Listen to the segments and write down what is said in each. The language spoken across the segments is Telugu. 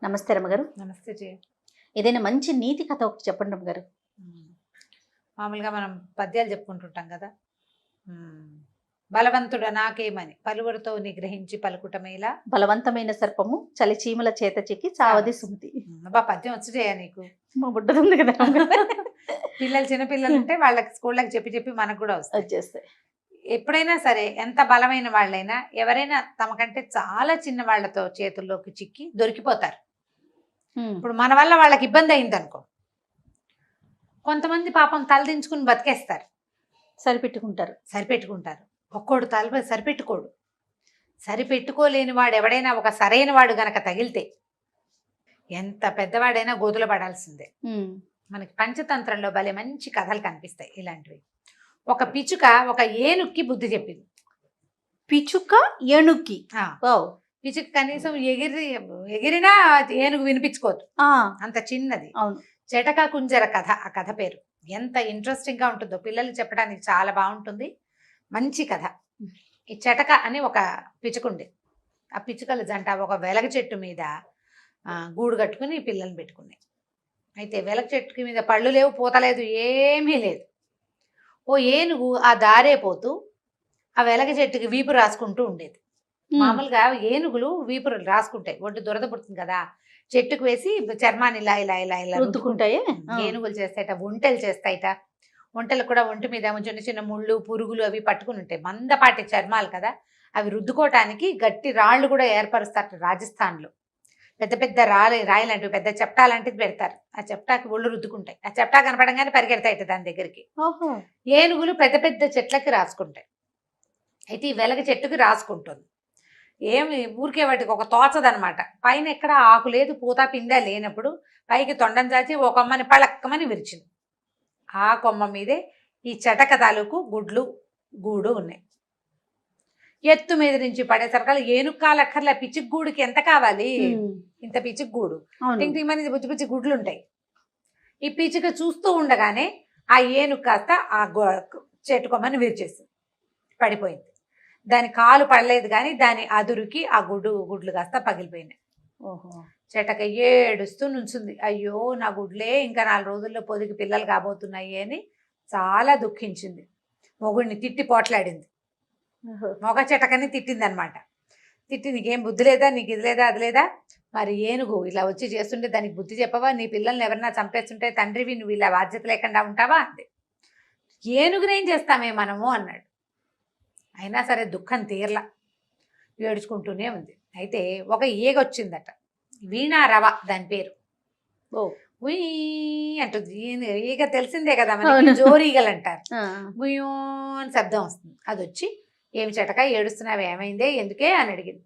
నమస్తే రమ్మగారు. నమస్తే జయ. ఏదైనా మంచి నీతి కథ ఒకటి చెప్పండి రమ్మగారు. మామూలుగా మనం పద్యాలు చెప్పుకుంటుంటాం కదా. బలవంతుడ నాకేమని పలువురితో నిగ్రహించి పలుకుటమేలా బలవంతమైన సర్పము చలి చీమల చేత చిక్కి చావది సుమతి. బా పద్యం వచ్చి జయ నీకు. మా బుడ్డది ఉంది కదా పిల్లలు చిన్నపిల్లలు ఉంటే వాళ్ళకి స్కూళ్ళకి చెప్పి చెప్పి మనకు కూడా వస్తాయి. వచ్చేస్తాయి. ఎప్పుడైనా సరే ఎంత బలమైన వాళ్ళైనా ఎవరైనా తమకంటే చాలా చిన్న వాళ్ళతో చేతుల్లోకి చిక్కి దొరికిపోతారు. ఇప్పుడు మన వల్ల వాళ్ళకి ఇబ్బంది అయింది అనుకో, కొంతమంది పాపం తలదించుకుని బతికేస్తారు, సరిపెట్టుకుంటారు. ఒక్కోడు తల సరిపెట్టుకోడు. సరిపెట్టుకోలేని వాడు ఎవడైనా ఒక సరైన వాడు గనక తగిలితే ఎంత పెద్దవాడైనా గోతుల పడాల్సిందే. మనకి పంచతంత్రంలో భలే మంచి కథలు కనిపిస్తాయి ఇలాంటివి. ఒక పిచ్చుక ఒక ఏనుక్కి బుద్ధి చెప్పింది. పిచ్చుక ఏనుక్కి? పిచ్చుక కనీసం ఎగిరినా ఏనుగు వినిపించుకోదు, అంత చిన్నది. అవును. చెటక కుంజర కథ, ఆ కథ పేరు. ఎంత ఇంట్రెస్టింగ్ గా ఉంటుందో, పిల్లలు చెప్పడానికి చాలా బాగుంటుంది, మంచి కథ. ఈ చెటక అని ఒక పిచ్చుకుండే. ఆ పిచ్చుకల జంట ఒక వెలగ చెట్టు మీద గూడు కట్టుకుని పిల్లల్ని పెట్టుకున్నాయి. అయితే వెలగ చెట్టు మీద పళ్ళు లేవు, పూత లేదు, ఏమీ లేదు. ఓ ఏనుగు ఆ దారే పోతూ ఆ వెలగ చెట్టుకి వీపు రాసుకుంటూ ఉండేది. మామూలుగా ఏనుగులు వీపురు రాసుకుంటాయి, ఒడ్డు దురద పుడుతుంది కదా, చెట్టుకు వేసి చర్మాన్ని ఇలా ఇలా ఇలా ఇలా రుద్దుకుంటాయి. ఏనుగులు చేస్తాయిట, ఒంటెలు చేస్తాయిట. ఒంటెలు కూడా ఒంటి మీద చిన్న చిన్న ముళ్ళు పురుగులు అవి పట్టుకుని ఉంటాయి, మందపాటి చర్మాలు కదా, అవి రుద్దుకోవటానికి గట్టి రాళ్ళు కూడా ఏర్పరుస్తారు. రాజస్థాన్లో పెద్ద పెద్ద రాయి లాంటివి, పెద్ద చెప్టా లాంటిది పెడతారు. ఆ చెప్టాకి ఒళ్ళు రుద్దుకుంటాయి. ఆ చెప్టా కనపడంగానే పరిగెడతాయిట దాని దగ్గరికి. ఏనుగులు పెద్ద పెద్ద చెట్లకి రాసుకుంటాయి. అయితే ఈ వెలగ చెట్టుకి రాసుకుంటుంది. ఏమి ఊరికే వాటికి ఒక తోచదనమాట. పైన ఎక్కడ ఆకు లేదు, పూత పిండా లేనప్పుడు పైకి తొండం చాచి ఒక కొమ్మని పళక్కమని విరిచింది. ఆ కొమ్మ మీదే ఈ చెటక తాలూకు గుడ్లు గూడు ఉన్నాయి. ఎత్తు మీద నుంచి పడేసరికల్లా ఏనుక్కాలక్కర్లే, పిచ్చికి గూడుకి ఎంత కావాలి, ఇంత పిచ్చికి గూడు, టింగ్ బుజ్జి బుజ్జి గుడ్లు ఉంటాయి. ఈ పిచ్చిక చూస్తూ ఉండగానే ఆ ఏనుగు కాస్త ఆ చెట్టు కొమ్మని విరిచేసింది, పడిపోయింది. దాని కాలు పడలేదు కానీ దాని అదురుకి ఆ గుడ్లు కాస్త పగిలిపోయినాయి. చెటక ఏడుస్తూ నుంచుంది. అయ్యో నా గుడ్లే, ఇంకా 4 రోజుల్లో పొదిగి పిల్లలు కాబోతున్నాయి అని చాలా దుఃఖించింది. మొగుడిని తిట్టి పోట్లాడింది. మొగ చెటకని తిట్టింది అనమాట. తిట్టి, నీకేం బుద్ధి లేదా, నీకు ఇది లేదా అది లేదా, మరి ఏనుగు ఇలా వచ్చి చేస్తుంటే దానికి బుద్ధి చెప్పవా, నీ పిల్లల్ని ఎవరన్నా చంపేస్తుంటే తండ్రివి నువ్వు ఇలా బాధ్యత లేకుండా ఉంటావా అంది. ఏనుగునేం చేస్తామే మనము అన్నాడు. అయినా సరే దుఃఖం తీరలా, ఏడుచుకుంటూనే ఉంది. అయితే ఒక ఈగ వచ్చిందట, వీణారవ దాని పేరు. ఉయ్ అంటుంది. ఈగ తెలిసిందే కదా మనకి, జోరీగలు అంటారు. గుయ్యో అని శబ్దం వస్తుంది. అది వచ్చి, ఏమి చెటక ఏడుస్తున్నావు, ఏమైందే, ఎందుకే అని అడిగింది.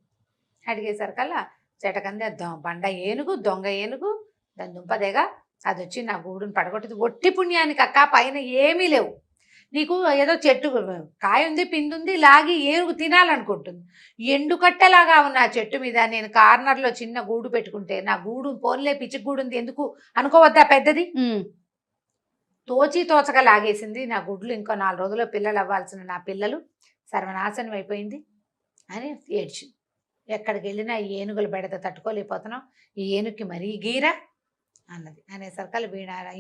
అడిగేసరికల్లా చెటకంది బండ ఏనుగు, దొంగ ఏనుగు, దాని దుంపదేగా, అది వచ్చి నా గూడుని పడగొట్టింది. ఒట్టి పుణ్యానికి అక్క, పైన ఏమీ లేవు, నీకు ఏదో చెట్టు కాయ ఉంది, పిండి ఉంది, లాగి ఏనుగు తినాలనుకుంటుంది. ఎండుకట్టెలాగా ఉన్న ఆ చెట్టు మీద నేను కార్నర్లో చిన్న గూడు పెట్టుకుంటే, నా గూడు పోన్లే పిచ్చి గూడు ఉంది ఎందుకు అనుకోవద్దా పెద్దది, తోచగా లాగేసింది. నా గుడ్లు ఇంకో 4 రోజుల్లో పిల్లలు అవ్వాల్సిన నా పిల్లలు సర్వనాశనం అయిపోయింది అని ఏడ్చింది. ఎక్కడికి వెళ్ళినా ఈ ఏనుగుల బెడద తట్టుకోలేకపోతున్నాం, ఈ ఏనుగుకి మరీ గీరా అన్నది. అనేసరికల్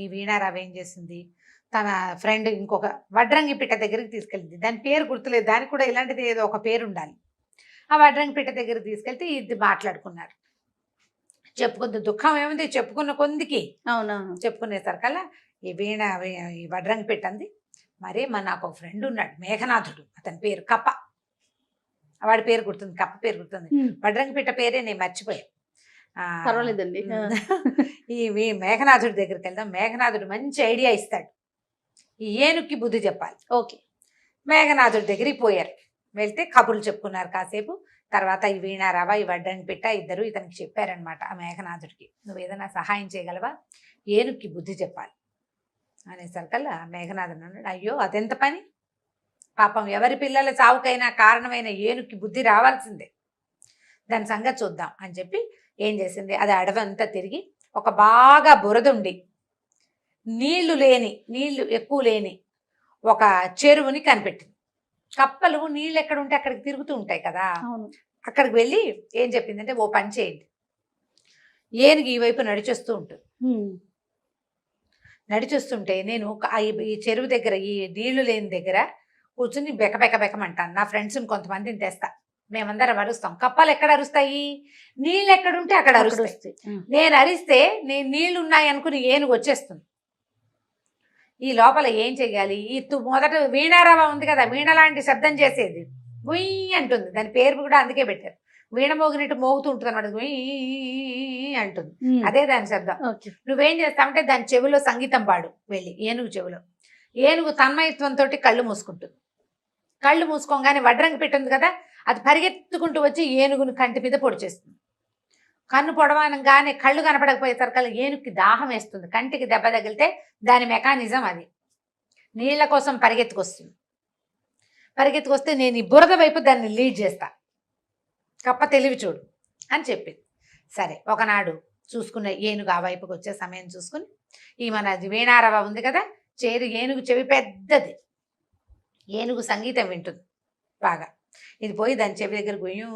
ఈ వీణారావు ఏం చేసింది, తన ఫ్రెండ్ ఇంకొక వడ్రంగి పిట్ట దగ్గరికి తీసుకెళ్ళింది. దాని పేరు గుర్తులేదు, దానికి కూడా ఇలాంటిది ఏదో ఒక పేరు ఉండాలి. ఆ వడ్రంగి పిట్ట దగ్గరికి తీసుకెళ్తే ఇది మాట్లాడుకున్నారు. చెప్పుకుంది, దుఃఖం ఏముంది చెప్పుకున్న కొందికి. అవునవును. చెప్పుకునేసరికల్లా ఈ వడ్రంగి పిట్ట అంది, మరి నాకు ఒక ఫ్రెండ్ ఉన్నాడు మేఘనాథుడు, అతని పేరు కప్ప, వాడి పేరు గుర్తుంది, కప్ప పేరు గుర్తుంది, వడ్రంగి పిట్ట పేరే నేను మర్చిపోయా. పర్వాలేదండి. ఈ మేఘనాథుడి దగ్గరికి వెళ్దాం, మేఘనాథుడు మంచి ఐడియా ఇస్తాడు, ఈ ఏనుక్కి బుద్ధి చెప్పాలి. ఓకే. మేఘనాథుడి దగ్గరికి పోయారు. వెళ్తే కబుర్లు చెప్పుకున్నారు కాసేపు. తర్వాత ఈ వీణారావ ఈ వడ్డంగి పిట్ట ఇద్దరు ఇతనికి చెప్పారనమాట, ఆ మేఘనాథుడికి, నువ్వు ఏదైనా సహాయం చేయగలవా, ఏనుక్కి బుద్ధి చెప్పాలి అనేసరికల్లా మేఘనాథుడు అన్నాడు, అయ్యో అదెంత పని, పాపం ఎవరి పిల్లల చావుకైనా కారణమైన ఏనుక్కి బుద్ధి రావాల్సిందే, దాని సంగతి చూద్దాం అని చెప్పి ఏం చేసింది, అది అడవంతా తిరిగి ఒక బాగా బురదుండి నీళ్లు ఎక్కువ లేని ఒక చెరువుని కనిపెట్టింది. కప్పలు నీళ్ళు ఎక్కడ ఉంటే అక్కడికి తిరుగుతూ ఉంటాయి కదా, అక్కడికి వెళ్ళి ఏం చెప్పిందంటే, ఓ పని చేయండి, ఏనుగు ఈ వైపు నడిచొస్తూ ఉంటుంది. నడిచొస్తుంటే నేను ఈ చెరువు దగ్గర, ఈ నీళ్లు లేని దగ్గర కూర్చుని బెకబెకమంటాను. నా ఫ్రెండ్స్ని కొంతమందిని తెస్తా, మేమందరం అరుస్తాం. కప్పలు ఎక్కడ అరుస్తాయి? నీళ్ళు ఎక్కడుంటే అక్కడ అరుస్తాయి. నేను అరిస్తే నేను నీళ్లు ఉన్నాయి అనుకుని ఏనుగు వచ్చేస్తుంది. ఈ లోపల ఏం చెయ్యాలి? మొదట వీణారావ ఉంది కదా, వీణ లాంటి శబ్దం చేసేది, గుయ్ అంటుంది. దాని పేరు కూడా అందుకే పెట్టారు, వీణ మోగినట్టు మోగుతూ ఉంటుంది అనమాట, గుయ్ అంటుంది. అదే దాని శబ్దం. నువ్వేం చేస్తావంటే దాని చెవిలో సంగీతం పాడు వెళ్ళి, ఏనుగు చెవిలో. ఏనుగు తన్మయత్వంతో కళ్ళు మూసుకుంటుంది. కళ్ళు మూసుకోగానే వడ్రంగి పెట్టింది కదా, అది పరిగెత్తుకుంటూ వచ్చి ఏనుగుని కంటి మీద పొడిచేస్తుంది. కన్ను పొడవనగానే కళ్ళు కనపడకపోయేసరికల్లా ఏనుగుకి దాహం వేస్తుంది. కంటికి దెబ్బ తగిలితే దాని మెకానిజం అది, నీళ్ల కోసం పరిగెత్తుకొస్తుంది. పరిగెత్తుకొస్తే నేను ఈ బురద వైపు దాన్ని లీడ్ చేస్తా, కప్ప తెలివి చూడు అని చెప్పింది. సరే, ఒకనాడు చూసుకున్న ఏనుగు ఆ వైపుకి వచ్చే సమయం చూసుకుని ఈ మన వీణారవ ఉంది కదా, ఏనుగు చెవి పెద్దది, ఏనుగు సంగీతం వింటుంది బాగా. ఇది పోయి దాని చెవి దగ్గర గుయ్యూ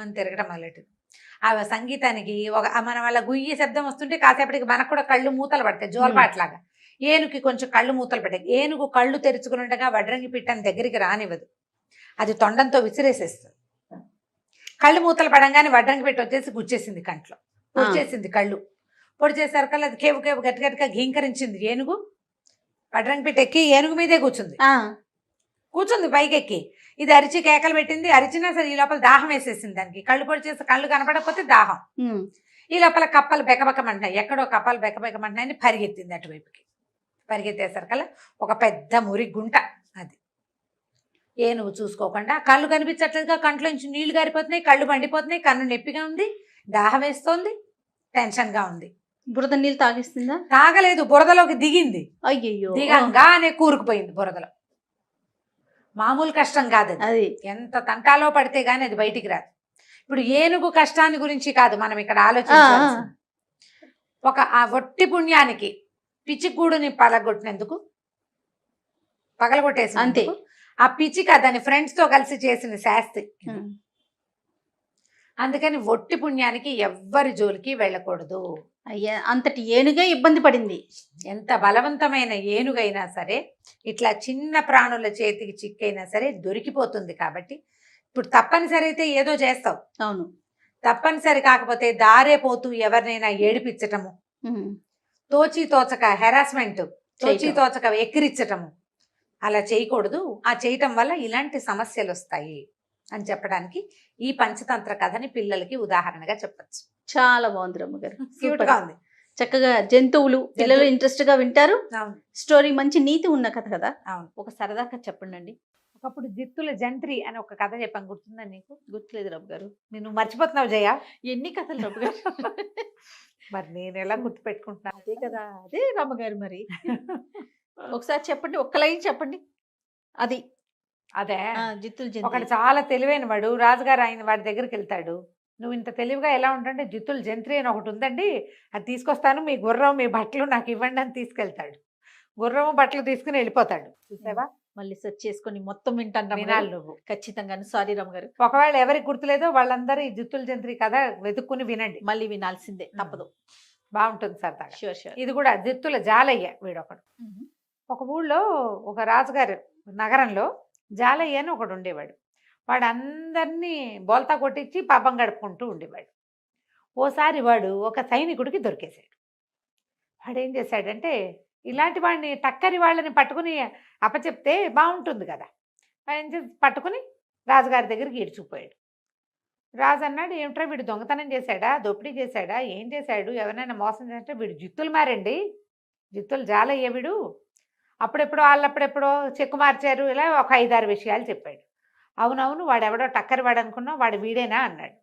అని తిరగటం మొదలెట్టింది. ఆ సంగీతానికి మన వల్ల గుయ్యి శబ్దం వస్తుంటే కాసేపటికి మనకు కూడా కళ్ళు మూతలు పడతాయి, జోలపాట్లాగా. ఏనుగుకి కొంచెం కళ్ళు మూతలు పడ్డాయి. ఏనుగు కళ్ళు తెరుచుకుని ఉండగా వడ్రంగి పిట్టని దగ్గరికి రానివ్వదు, అది తొండంతో విసిరేసేస్తుంది. కళ్ళు మూతలు పడంగానే వడ్రంగి పిట్ట వచ్చేసి గుచ్చేసింది కంట్లో, పొడిచేసింది కళ్ళు. పొడిచేసరికల్లా అది కేవు కేవు గట్టి గట్టిగా ఘీంకరించింది. ఏనుగు వడ్రంగి పిట్ట ఎక్కి ఏనుగు మీదే కూర్చుంది పైకెక్కి. ఇది అరిచి కేకలు పెట్టింది. అరిచినా సరే ఈ లోపల దాహం వేసేసింది దానికి. కళ్ళు పొడిచేసి కళ్ళు కనపడకపోతే దాహం. ఈ లోపల కప్పలు బెకబెకమంటున్నాయి, ఎక్కడో కప్పలు బెకబెకమంటున్నాయని పరిగెత్తింది అటువైపుకి. పరిగెత్తేసరికల్లా ఒక పెద్ద మురి గుంట అది. ఏనుగు చూసుకోకుండా, కళ్ళు కనిపించట్లేదుగా, కంట్లోంచి నీళ్లు గారిపోతున్నాయి, కళ్ళు మండిపోతున్నాయి, కన్ను నొప్పిగా ఉంది, దాహం వేస్తోంది, టెన్షన్గా ఉంది. బురద నీళ్ళు తాగిస్తుందా? తాగలేదు, బురదలోకి దిగింది. అయ్యయ్యో, దిగంగానే కూరుకుపోయింది బురదలో. మామూలు కష్టం కాదు అది, ఎంత తంటాలో పడితే గానీ అది బయటికి రాదు. ఇప్పుడు ఏనుగు కష్టాన్ని గురించి కాదు మనం ఇక్కడ ఆలోచించాల్సింది. ఆ ఒట్టి పుణ్యానికి పిచ్చిగూడుని పగలగొట్టినందుకు, పగలగొట్టేసి అంతే. ఆ పిచ్చిక దాని ఫ్రెండ్స్ తో కలిసి చేసిన శాస్తి. అందుకని ఒట్టి పుణ్యానికి ఎవ్వరి జోలికి వెళ్ళకూడదు. అయ్యా, అంతటి ఏనుగే ఇబ్బంది పడింది. ఎంత బలవంతమైన ఏనుగైనా సరే ఇట్లా చిన్న ప్రాణుల చేతికి చిక్కైనా సరే దొరికిపోతుంది. కాబట్టి ఇప్పుడు తప్పనిసరి అయితే ఏదో చేస్తావు. అవును, తప్పనిసరి కాకపోతే దారే పోతూ ఎవరినైనా ఏడిపించటము, తోచి తోచక హెరాస్మెంట్, తోచి తోచక ఎక్కిరించటము, అలా చేయకూడదు. ఆ చేయటం వల్ల ఇలాంటి సమస్యలు వస్తాయి అని చెప్పడానికి ఈ పంచతంత్ర కథని పిల్లలకి ఉదాహరణగా చెప్పచ్చు. చాలా బాగుంది రమ్మగారు, క్యూట్ గా ఉంది. చక్కగా జంతువులు పిల్లలు ఇంట్రెస్ట్ గా వింటారు. స్టోరీ మంచి నీతి ఉన్న కథ కదా. అవును, ఒక సరదా కథ చెప్పండి అండి. ఒకప్పుడు జిత్తుల జంత్రి అని ఒక కథ చెప్పాను, గుర్తుందా నీకు? గుర్తులేదు రమ్మగారు. నేను మర్చిపోతున్నావు జయ, ఎన్ని కథలు రమ్మగారు? మరి నేను ఎలా గుర్తు పెట్టుకుంటున్నా? అదే కదా, అదే రమ్మగారు. మరి ఒకసారి చెప్పండి, ఒక్క లైన్ చెప్పండి. అది అదే జిత్తుల ఒకటి చాలా తెలివైన వాడు, రాజుగారు ఆయన వాడి దగ్గరికి వెళ్తాడు. నువ్వు ఇంత తెలివిగా ఎలా ఉంటుంటే జిత్తుల జంత్రి అని ఒకటి ఉందండి, అది తీసుకొస్తాను, మీ గుర్రం మీ బట్టలు నాకు ఇవ్వండి అని తీసుకెళ్తాడు. గుర్రము బట్టలు తీసుకుని వెళ్ళిపోతాడు. చూసావా? మళ్ళీ సెర్చ్ చేసుకుని మొత్తం వింటాను. వినాలి నువ్వు ఖచ్చితంగా. సారీ రమ్మగారు, ఒకవేళ ఎవరికి గుర్తులేదో వాళ్ళందరూ ఈ జిత్తుల జంత్రి కథ వెతుక్కుని వినండి. మళ్ళీ వినాల్సిందే, తప్పదు. బాగుంటుంది సరదాగా. Sure sure. ఇది కూడా జిత్తుల జాలయ్య వీడొకడు. ఒక ఊళ్ళో ఒక రాజుగారు నగరంలో జాలయ్య అని ఒకడు ఉండేవాడు. వాడు అందరినీ బోల్తా కొట్టించి పాపం గడుపుకుంటూ ఉండేవాడు. ఓసారి వాడు ఒక సైనికుడికి దొరికేశాడు. వాడు ఏం చేశాడంటే, ఇలాంటి వాడిని టక్కరి వాళ్ళని పట్టుకుని అప్పచెప్తే బాగుంటుంది కదా, ఏం చేసి పట్టుకుని రాజుగారి దగ్గరికి ఈడ్చుకుపోయాడు. రాజు అన్నాడు, ఏమిట్రా వీడు దొంగతనం చేశాడా, దోపిడీ చేశాడా, ఏం చేశాడు, ఎవరైనా మోసం చేస్తే? వీడు జిత్తులు మారండి, జిత్తులు జాలయ్య వీడు, అప్పుడెప్పుడో వాళ్ళప్పుడెప్పుడో చెక్కు మార్చారు, ఇలా ఒక 5-6 విషయాలు చెప్పాడు. అవునవును, వాడెవడో టక్కరి వాడు అనుకున్నావు, వాడు వీడేనా అన్నాడు.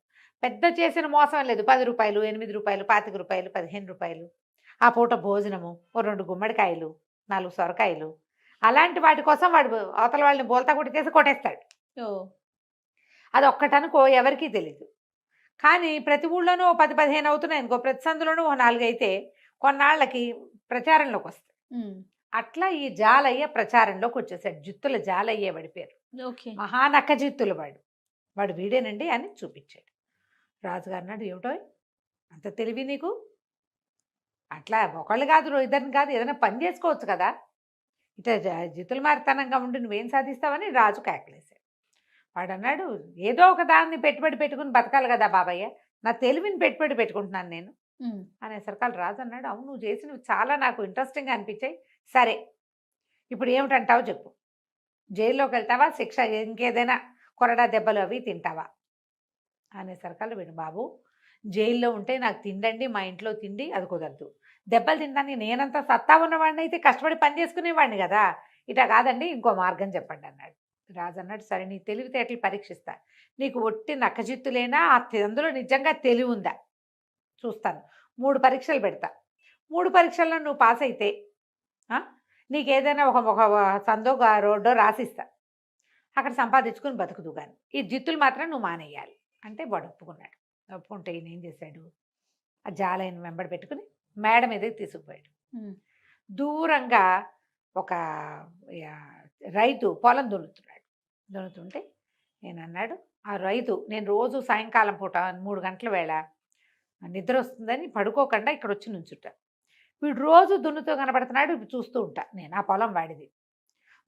పెద్ద చేసిన మోసం లేదు, 10 రూపాయలు, 8 రూపాయలు, 25 రూపాయలు, 15 రూపాయలు, ఆ పూట భోజనము, ఓ 2 గుమ్మడికాయలు, 4 సొరకాయలు, అలాంటి వాటి కోసం వాడు అవతల వాళ్ళని బోల్తా కొట్టేసి కొట్టేస్తాడు. అది ఒక్కటనుకో ఎవరికీ తెలీదు. కానీ ప్రతి ఊళ్ళోనూ 10-15 అవుతున్నాయి అనుకో, ప్రతి సందులోనూ 4 అయితే కొన్నాళ్ళకి ప్రచారంలోకి వస్తాయి. అట్లా ఈ జాలయ్య ప్రచారంలోకి వచ్చేసాడు. జిత్తుల జాలయ్య వాడి పేరు. మహానక్క జిత్తులు వాడు వీడేనండి అని చూపించాడు. రాజుగారు అన్నాడు, ఏమిటో అంత తెలివి నీకు? అట్లా ఒకళ్ళు కాదు, ఇద్దరిని కాదు, ఏదైనా పని చేసుకోవచ్చు కదా. ఇట్లా జితులు మారితనంగా ఉండి నువ్వేం సాధిస్తావని రాజు కేకలేశాడు. వాడు అన్నాడు, ఏదో ఒక దాన్ని పెట్టుబడి పెట్టుకుని బతకాలి కదా బాబయ్య, నా తెలివిని పెట్టుబడి పెట్టుకుంటున్నాను నేను అనేసరికి రాజు అన్నాడు, అవును నువ్వు చేసినవి చాలా నాకు ఇంట్రెస్టింగ్గా అనిపించాయి. సరే ఇప్పుడు ఏమిటంటావు చెప్పు, జైల్లోకి వెళ్తావా, శిక్ష ఇంకేదైనా కొరడా దెబ్బలు అవి తింటావా అనేసరికి వీడు, బాబు జైల్లో ఉంటే నాకు తిండండి, మా ఇంట్లో తిండి అది కుదరదు, దెబ్బలు తినడానికి నేనంతా సత్తా ఉన్నవాడిని అయితే కష్టపడి పని చేసుకునేవాడిని కదా, ఇట్లా కాదండి ఇంకో మార్గం చెప్పండి అన్నాడు. రాజు అన్నాడు, సరే నీ తెలివితేటలు పరీక్షిస్తా, నీకు ఒట్టి నక్కజిత్తులేనా అందులో నిజంగా తెలివి ఉందా చూస్తాను, 3 పరీక్షలు పెడతా, 3 పరీక్షల్లో నువ్వు పాస్ అయితే నీకు ఏదైనా ఒక సందో రోడ్డో రాసిస్తా, అక్కడ సంపాదించుకుని బతుకుదు కానీ ఈ జిత్తులు మాత్రం నువ్వు మానేయాలి అంటే వాడు ఒప్పుకున్నాడు. ఒప్పుకుంటే ఈయన ఏం చేశాడు, ఆ జాలైన వెంబడి పెట్టుకుని మేడ మీదకి తీసుకుపోయాడు. దూరంగా ఒక రైతు పొలం దున్నుతుంటే నేను అన్నాడు, ఆ రైతు, నేను రోజు సాయంకాలం పూట 3 గంటల వేళ నిద్ర వస్తుందని పడుకోకుండా ఇక్కడ వచ్చి నుంచుంటా, వీడు రోజు దున్నుతో కనబడుతున్నాడు, చూస్తూ ఉంటా నేను, ఆ పొలం వాడిది,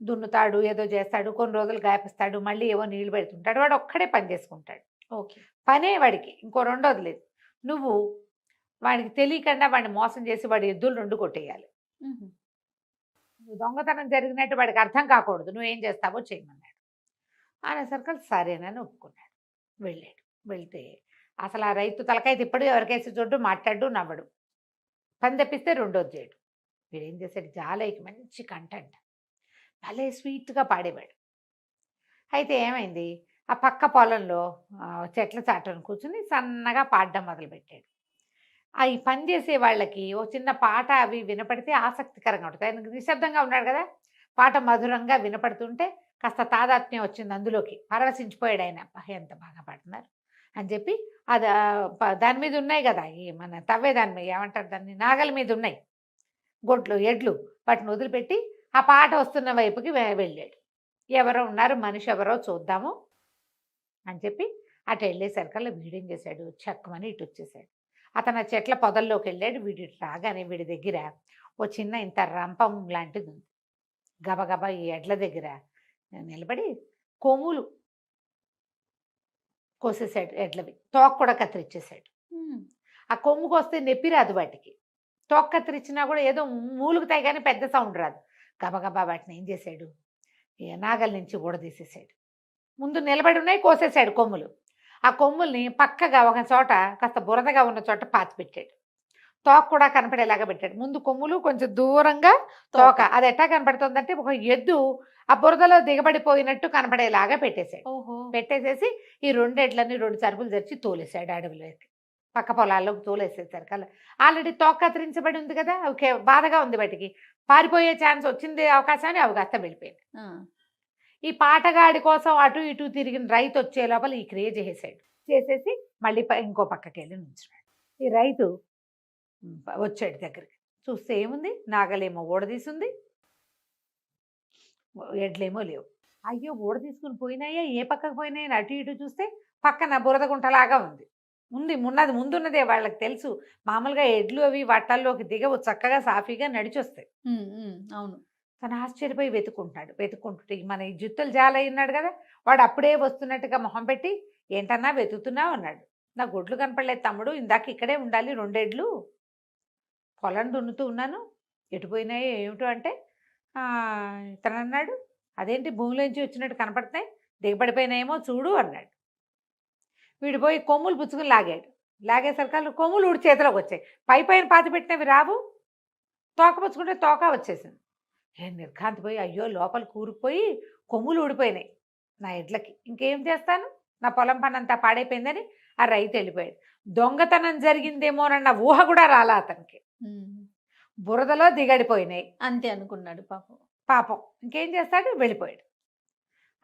దున్నుతాడు ఏదో చేస్తాడు, కొన్ని రోజులు గాపిస్తాడు, మళ్ళీ ఏవో నీళ్లు పెడుతుంటాడు, వాడు ఒక్కడే పని చేసుకుంటాడు. ఓకే, పనే వాడికి, ఇంకో రెండోది లేదు. నువ్వు వాడికి తెలియకుండా వాడిని మోసం చేసి వాడి ఎద్దులు 2 కొట్టేయాలి. దొంగతనం జరిగినట్టు వాడికి అర్థం కాకూడదు, నువ్వేం చేస్తావో చేయమన్నాడు. అనేసరికి సరేనని ఒప్పుకున్నాడు. వెళ్ళాడు. వెళ్తే అసలు ఆ రైతు తలకాయ తిప్పడు, ఎవరికేసి చూడ్డు, మాట్లాడు, నవ్వడు, పని తెప్పిస్తే రెండోది చేయడు. వీడేం చేశాడు, జాలయ్యకి మంచి కంటెంట్ భలే స్వీట్గా పాడేవాడు. అయితే ఏమైంది, ఆ పక్క పొలంలో చెట్ల చాటును కూర్చుని సన్నగా పాడడం మొదలుపెట్టాడు. ఈ పని చేసే వాళ్ళకి ఓ చిన్న పాట అవి వినపడితే ఆసక్తికరంగా ఉంటుంది. ఆయన నిశ్శబ్దంగా ఉన్నాడు కదా, పాట మధురంగా వినపడుతుంటే కాస్త తాదాత్మ్యం వచ్చింది అందులోకి, పరవశించిపోయాడు ఆయన. ఎంత బాగా పాడుతున్నారు అని చెప్పి అది దాని మీద ఉన్నాయి కదా, ఈ మన తవ్వే దాని మీద ఏమంటారు దాన్ని, నాగల మీద ఉన్నాయి గొడ్లు ఎడ్లు, వాటిని వదిలిపెట్టి ఆ పాట వస్తున్న వైపుకి వెళ్ళాడు. ఎవరో ఉన్నారు, మనిషి ఎవరో చూద్దాము అని చెప్పి అటు వెళ్ళేసరికల్లా వీడేం చేశాడు, చెక్కమని ఇటు వచ్చేసాడు. అతను ఆ చెట్ల పొదల్లోకి వెళ్ళాడు. వీడి రాగానే వీడి దగ్గర ఓ చిన్న ఇంత రంపం లాంటిది ఉంది. గబగబా ఈ ఎడ్ల దగ్గర నిలబడి కొమ్ములు కోసేసాడు, ఎడ్లవి తోక కూడా కత్తిరించేశాడు. ఆ కొమ్ముకు వస్తే నొప్పి రాదు వాటికి, తోక కత్తిరించినా కూడా ఏదో మూలుగుతాయి కానీ పెద్ద సౌండ్ రాదు. గబగబా వాటిని ఏం చేశాడు, నాగల నుంచి ఊడదీసేసాడు. ముందు నిలబడి ఉన్నాయి, కోసేశాడు కొమ్ములు. ఆ కొమ్ముల్ని పక్కగా ఒక చోట కాస్త బురదగా ఉన్న చోట పాతి పెట్టాడు. తోక కూడా కనపడేలాగా పెట్టాడు. ముందు కొమ్ములు కొంచెం దూరంగా తోక, అది ఎట్టా కనపడుతుందంటే ఒక ఎద్దు ఆ బురదలో దిగబడిపోయినట్టు కనపడేలాగా పెట్టేశాడు. పెట్టేసేసి ఈ 2 ఎడ్లని 2 సరుపులు తెచ్చి తోలేశాడు అడవిలోకి, పక్క పొలాల్లోకి తోలేసేసారు కల్లా. ఆల్రెడీ తోక కత్తిరించబడి ఉంది కదా, ఓకే బాధగా ఉంది, వాటికి పారిపోయే ఛాన్స్ వచ్చింది, అవకాశాన్ని అవి కాస్త వెళ్ళిపోయింది. ఈ పాటగాడి కోసం అటు ఇటు తిరిగిన రైతు వచ్చే లోపల ఈ క్రియ చేసేసి మళ్ళీ ఇంకో పక్కకి వెళ్ళి నుంచున్నాడు. ఈ రైతు వచ్చాడు దగ్గరికి, చూస్తే ఏముంది, నాగలేమో ఊడదీసింది, ఎడ్లేమో లేవు. అయ్యో ఊడ తీసుకుని పోయినాయా, ఏ పక్కకు పోయినాయని అటు ఇటు చూస్తే పక్కన బురద గుంటలాగా ఉంది. ముందున్నదే వాళ్ళకి తెలుసు, మామూలుగా ఎడ్లు అవి వట్టల్లోకి దిగవు, చక్కగా సాఫీగా నడిచొస్తాయి. అవును. తను ఆశ్చర్యపోయి వెతుక్కుంటుంటే మన ఈ జుత్తులు జాలయ్యున్నాడు కదా, వాడు అప్పుడే వస్తున్నట్టుగా మొహం పెట్టి, ఏంటన్నా వెతుకుతున్నావు అన్నాడు. నా గొడ్లు కనపడలేదు తమ్ముడు, ఇందాక ఇక్కడే ఉండాలి, 2 ఎడ్లు పొలం దున్నుతూ ఉన్నాను, ఎటుపోయినాయో ఏమిటో అంటే తను అన్నాడు, అదేంటి భూమిలోంచి వచ్చినట్టు కనపడుతున్నాయి, దిగబడిపోయినాయేమో చూడు అన్నాడు. వీడు పోయి కొమ్ములు పుచ్చుకుని లాగేసరికి కొమ్ములు ఊడి చేతిలోకి వచ్చాయి. పైన పాతి పెట్టినవి రావు, తోక పుచ్చుకుంటే తోక వచ్చేసింది. నేను నిర్ఘాంతిపోయి, అయ్యో లోపల కూరుకుపోయి కొమ్ములు ఊడిపోయినాయి నా ఎడ్లకి, ఇంకేం చేస్తాను, నా పొలం పని అంతా పాడైపోయిందని ఆ రైతు వెళ్ళిపోయాడు. దొంగతనం జరిగిందేమోనన్న ఊహ కూడా రాలా అతనికి, బురదలో దిగడిపోయినాయి అంతే అనుకున్నాడు. పాపం ఇంకేం చేస్తాడు, వెళ్ళిపోయాడు.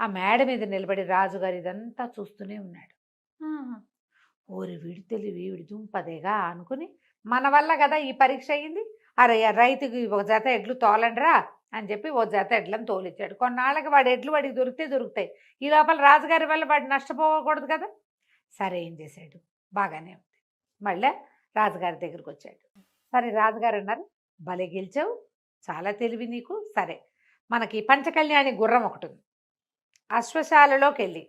ఆ మేడ మీద నిలబడి రాజుగారు ఇదంతా చూస్తూనే ఉన్నాడు. ఓరి వీడి తెలివి, వీడి దుంపదేగా అనుకుని, మన వల్ల కదా ఈ పరీక్ష అయ్యింది, అరే రైతుకి ఒక జత ఎడ్లు తోలండిరా అని చెప్పి ఓ జత ఎడ్లను తోలిచ్చాడు. కొన్నాళ్ళకి వాడి ఎడ్లు వాడికి దొరుకుతాయి, ఈ లోపల రాజుగారి వల్ల వాడు నష్టపోకూడదు కదా. సరే ఏం చేశాడు, బాగానే ఉంది. మళ్ళీ రాజుగారి దగ్గరికి వచ్చాడు. సరే రాజుగారు అన్నారు, భలే గెలిచావు, చాలా తెలివి నీకు. సరే, మనకి పంచకళ్యాణి గుర్రం ఒకటి ఉంది. అశ్వశాలలోకి వెళ్ళి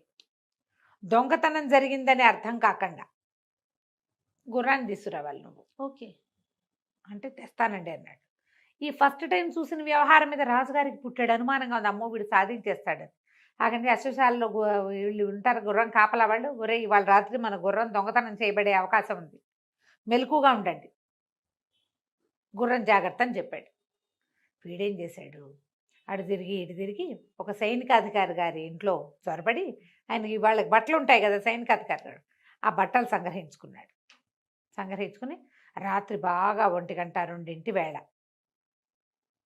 దొంగతనం జరిగిందని అర్థం కాకుండా గుర్రాన్ని తీసుకురావాలి నువ్వు. ఓకే. అంటే తెస్తానండి అన్నాడు. ఈ ఫస్ట్ టైం చూసిన వ్యవహారం మీద రాజుగారికి పుట్టాడు అనుమానంగా ఉంది, అమ్మో వీడు సాధించేస్తాడని. అక్కడి అశ్వశాలలో వీళ్ళు ఉంటారు గుర్రం కాపలా వాళ్ళు, ఒరే ఇవాళ రాత్రి మన గుర్రం దొంగతనం చేయబడే అవకాశం ఉంది, మెలకుగా ఉండండి, గుర్రం జాగ్రత్త అని చెప్పాడు. వీడేం చేశాడు, అటు తిరిగి ఇటు తిరిగి ఒక సైనికాధికారి గారి ఇంట్లో చొరబడి, ఆయనకి వాళ్ళకి బట్టలు ఉంటాయి కదా సైనికాధికారి గారు, ఆ బట్టలు సంగ్రహించుకున్నాడు. సంగ్రహించుకుని రాత్రి బాగా 1-2 వేళ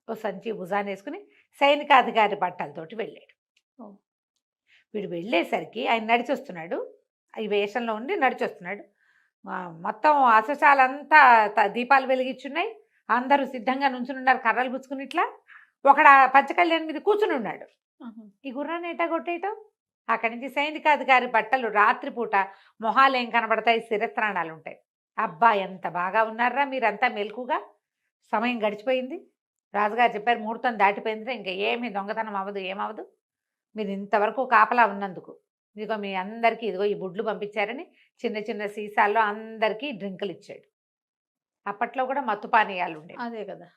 ఓ సంచి భుజాన్ని వేసుకుని సైనికాధికారి బట్టలతోటి వెళ్ళాడు. వీడు వెళ్ళేసరికి ఆయన నడిచొస్తున్నాడు, ఈ వేషంలో ఉండి నడిచొస్తున్నాడు. మొత్తం అశ్వశాలంతా దీపాలు వెలిగించున్నాయి, అందరూ సిద్ధంగా నుంచునున్నారు కర్రలు పుచ్చుకుని. ఇట్లా ఒకడ పంచకళ్యాణి మీద కూర్చుని ఉన్నాడు. ఈ గుర్రాన్ని ఎటా కొట్టేయటం. అక్కడి నుంచి సైనికాధికారి బట్టలు రాత్రిపూట మొహాలు ఏం కనబడతాయి, శిరస్త్రాణాలు ఉంటాయి. అబ్బా ఎంత బాగా ఉన్నారా మీరంతా మెలకుగా, సమయం గడిచిపోయింది, రాజుగారు చెప్పారు ముహూర్తం దాటిపోయింది, ఇంకా ఏమీ దొంగతనం అవ్వదు, ఏమవ్వదు, మీరు ఇంతవరకు కాపలా ఉన్నందుకు ఇదిగో మీ అందరికీ ఇదిగో ఈ బుడ్లు పంపించారని చిన్న చిన్న సీసాల్లో అందరికీ డ్రింకులు ఇచ్చాడు. అప్పట్లో కూడా మత్తు పానీయాలు ఉండేవి. అదే కదా.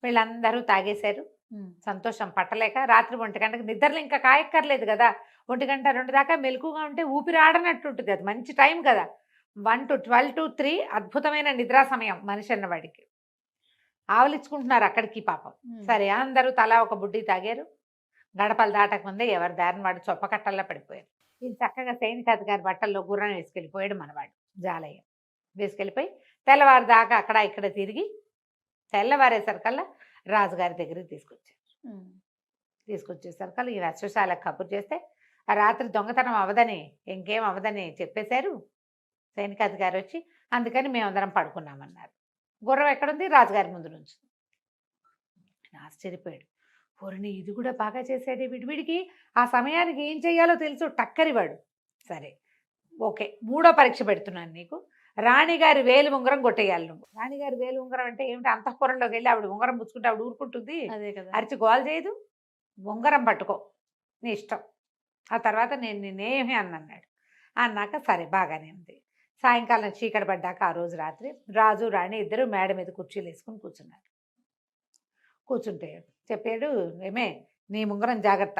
వీళ్ళందరూ తాగేశారు. సంతోషం పట్టలేక రాత్రి 1 గంటకు నిద్రలు ఇంకా కాయక్కర్లేదు కదా, 1 గంట 2 దాకా మెలకుగా ఉంటే ఊపిరి ఆడనట్టు ఉంటుంది, అది మంచి టైం కదా. 1 to 12 to 3 అద్భుతమైన నిద్రా సమయం మనిషి అన్నవాడికి. ఆవలించుకుంటున్నారు అక్కడికి పాపం. సరే అందరూ తలా ఒక బుడ్డి తాగారు. గడపలు దాటకముందే ఎవరి దారిని వాడు చొప్పకట్టల్లా పడిపోయారు. ఇది చక్కగా సైనికాధికారి బట్టల్లో గుర్రం వేసుకెళ్ళిపోయాడు మనవాడు జాలయ్య. వేసుకెళ్ళిపోయి తెల్లవారు దాకా అక్కడ ఇక్కడ తిరిగి తెల్లవారేసరికల్లా రాజుగారి దగ్గరికి తీసుకొచ్చేసరికల్లా ఈ అశ్వశాలకు కబురు చేస్తే ఆ రాత్రి దొంగతనం అవ్వదని, ఇంకేం అవ్వదని చెప్పేశారు సైనికాధికారి వచ్చి. అందుకని మేమందరం పడుకున్నామన్నారు. గుర్రం ఎక్కడుంది, రాజుగారి ముందు నుంచి. ఆశ్చర్యపోయాడు, పొరిని ఇది కూడా బాగా చేశాడే వీడికి ఆ సమయానికి ఏం చేయాలో తెలుసు, టక్కరివాడు. సరే ఓకే, 3వ పరీక్ష పెడుతున్నాను నీకు, రాణిగారి వేలు ఉంగరం కొట్టేయాలి నువ్వు. రాణిగారి వేలు ఉంగరం అంటే ఏమిటి, అంతఃపురంలోకి వెళ్ళి ఆవిడ ఉంగరం పుచ్చుకుంటే ఆవిడ ఊరుకుంటుంది, అదే కదా, అరిచి గోల్ చేయదు, ఉంగరం పట్టుకో నీ ఇష్టం, ఆ తర్వాత నేను నిన్నేమీ అన్నాడు. అన్నాక సరే బాగానే ఉంది. సాయంకాలం చీకటి పడ్డాక ఆ రోజు రాత్రి రాజు రాణి ఇద్దరు మేడ మీద కుర్చీలు వేసుకుని కూర్చున్నారు. కూర్చుంటే చెప్పాడు, ఏమే నీ ఉంగరం జాగ్రత్త,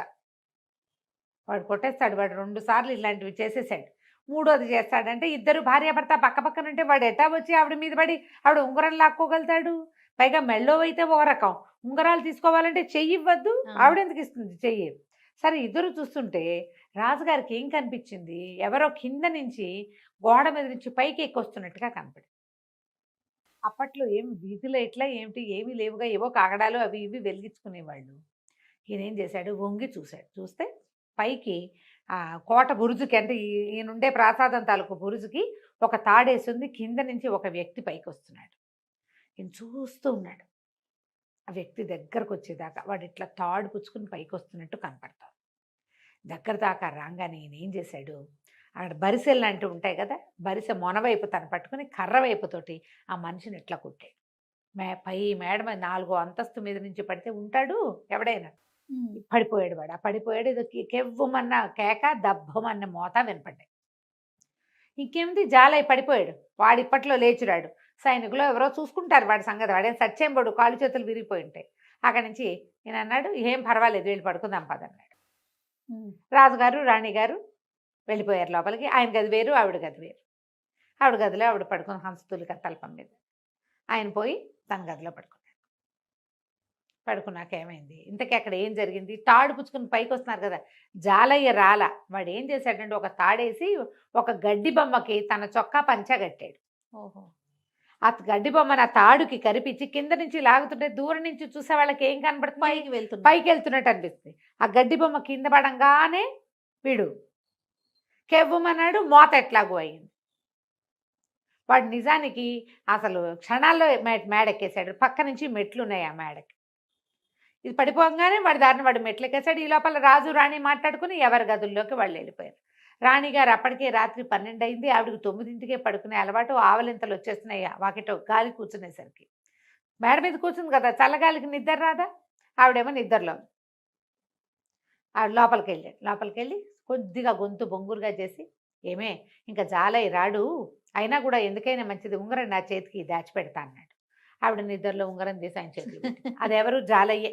వాడు కొట్టేస్తాడు, వాడు 2 సార్లు ఇలాంటివి చేసేసాడు, 3వది చేస్తాడంటే ఇద్దరు భార్యాభర్త పక్క పక్కన ఉంటే వాడు ఎట్టా వచ్చి ఆవిడ మీద పడి ఆవిడ ఉంగరం లాక్కోగలుగుతాడు. పైగా మెళ్ళో అయితే ఒక రకం, ఉంగరాలు తీసుకోవాలంటే చెయ్యి ఇవ్వద్దు, ఆవిడెందుకు ఇస్తుంది చెయ్యి. సరే ఇద్దరు చూస్తుంటే రాజుగారికి ఏం కనిపించింది, ఎవరో కింద నుంచి గోడ మీద నుంచి పైకి ఎక్కొస్తున్నట్టుగా కనపడింది. అప్పట్లో ఏమి వీధిలో ఎట్లా ఏమిటి ఏమీ లేవుగా, ఏవో కాగడాలు అవి ఇవి వెలిగించుకునేవాళ్ళు. ఈయనేం చేశాడు, వంగి చూశాడు. చూస్తే పైకి కోట బురుజుకి, అంటే ఈయనుండే ప్రాసాదం తాలూకు బురుజుకి ఒక తాడేసింది, కింద నుంచి ఒక వ్యక్తి పైకి వస్తున్నాడు. ఈయన చూస్తూ ఉన్నాడు. ఆ వ్యక్తి దగ్గరకు వచ్చేదాకా వాడు ఇట్లా తాడు పుచ్చుకుని పైకి వస్తున్నట్టు కనపడతాడు. దగ్గర దాకా రాగానే ఈయన ఏం చేశాడు, అక్కడ బరిసెలు లాంటివి ఉంటాయి కదా, బరిసె మొనవైపు తను పట్టుకుని కర్ర వైపుతోటి ఆ మనిషిని ఇట్లా కొట్టాడు. పై మేడ మీద 4వ అంతస్తు మీద నుంచి పడితే ఉంటాడు ఎవడైనా, పడిపోయాడు వాడు. ఆ పడిపోయాడు, ఏదో కెవ్వమన్న కేక దబ్బమన్న మోత వినపడ్డాయి. ఇంకేమిటి, జాలయ్య పడిపోయాడు, వాడు ఇప్పట్లో లేచురాడు. సైనికులు ఎవరో చూసుకుంటారు వాడి సంగతి, వాడేం సచ్చేంబడు, కాళ్ళు చేతులు విరిగిపోయి ఉంటాయి. అక్కడి నుంచి నేను అన్నాడు, ఏం పర్వాలేదు వెళ్ళి పడుకుందాం పదన్నాడు. రాజుగారు రాణిగారు వెళ్ళిపోయారు లోపలికి. ఆయన గది వేరు, ఆవిడ గది వేరు. ఆవిడ గదిలో ఆవిడ పడుకుని హంసతులిక తలపం మీద, ఆయన పోయి తన గదిలో పడుకున్నాడు. పడుకున్నాక ఏమైంది, ఇంతకీ అక్కడ ఏం జరిగింది, తాడు పుచ్చుకుని పైకి వస్తున్నారు కదా, జాలయ్య రాల. వాడు ఏం చేశాడంటే ఒక తాడేసి ఒక గడ్డి బొమ్మకి తన చొక్కా పంచా కట్టాడు. ఓహో, ఆ గడ్డి బొమ్మను ఆ తాడుకి కరిపించి కింద నుంచి లాగుతుంటే దూరం నుంచి చూసే వాళ్ళకి ఏం కనబడుతుంది, పైకి వెళ్తున్నట్టు అనిపిస్తుంది. ఆ గడ్డి బొమ్మ కింద పడంగానే వీడు కెవ్వమన్నాడు, మోత ఎట్లాగూ అయింది. వాడు నిజానికి అసలు క్షణాల్లో మేడెక్కేశాడు. పక్క నుంచి మెట్లు ఉన్నాయి ఆ మేడకి. ఇది పడిపోగానే వాడి దారిని వాడు మెట్లెక్కేశాడు. ఈ లోపల రాజు రాణి మాట్లాడుకుని ఎవరి గదుల్లోకి వాళ్ళు వెళ్ళిపోయారు. రాణిగారు అప్పటికే రాత్రి 12 అయింది. ఆవిడకి 9ంటికే పడుకునే అలవాటు. ఆవలింతలు వచ్చేస్తున్నాయి వాకిట గాలి కూర్చునేసరికి. మేడ మీద కూర్చుంది కదా, చల్లగాలికి నిద్ర రాదా? ఆవిడేమో నిద్రలో ఉంది. ఆవిడ లోపలికెళ్ళి కొద్దిగా గొంతు బొంగురుగా చేసి, ఏమే ఇంకా జాలయ్య రాడు, అయినా కూడా ఎందుకైనా మంచిది ఉంగరం నా చేతికి దాచిపెడతా అన్నాడు. ఆవిడ నిద్రలో ఉంగరం తీసి ఆయన చేతికి పెట్టింది. అదెవరు? జాలయ్యే.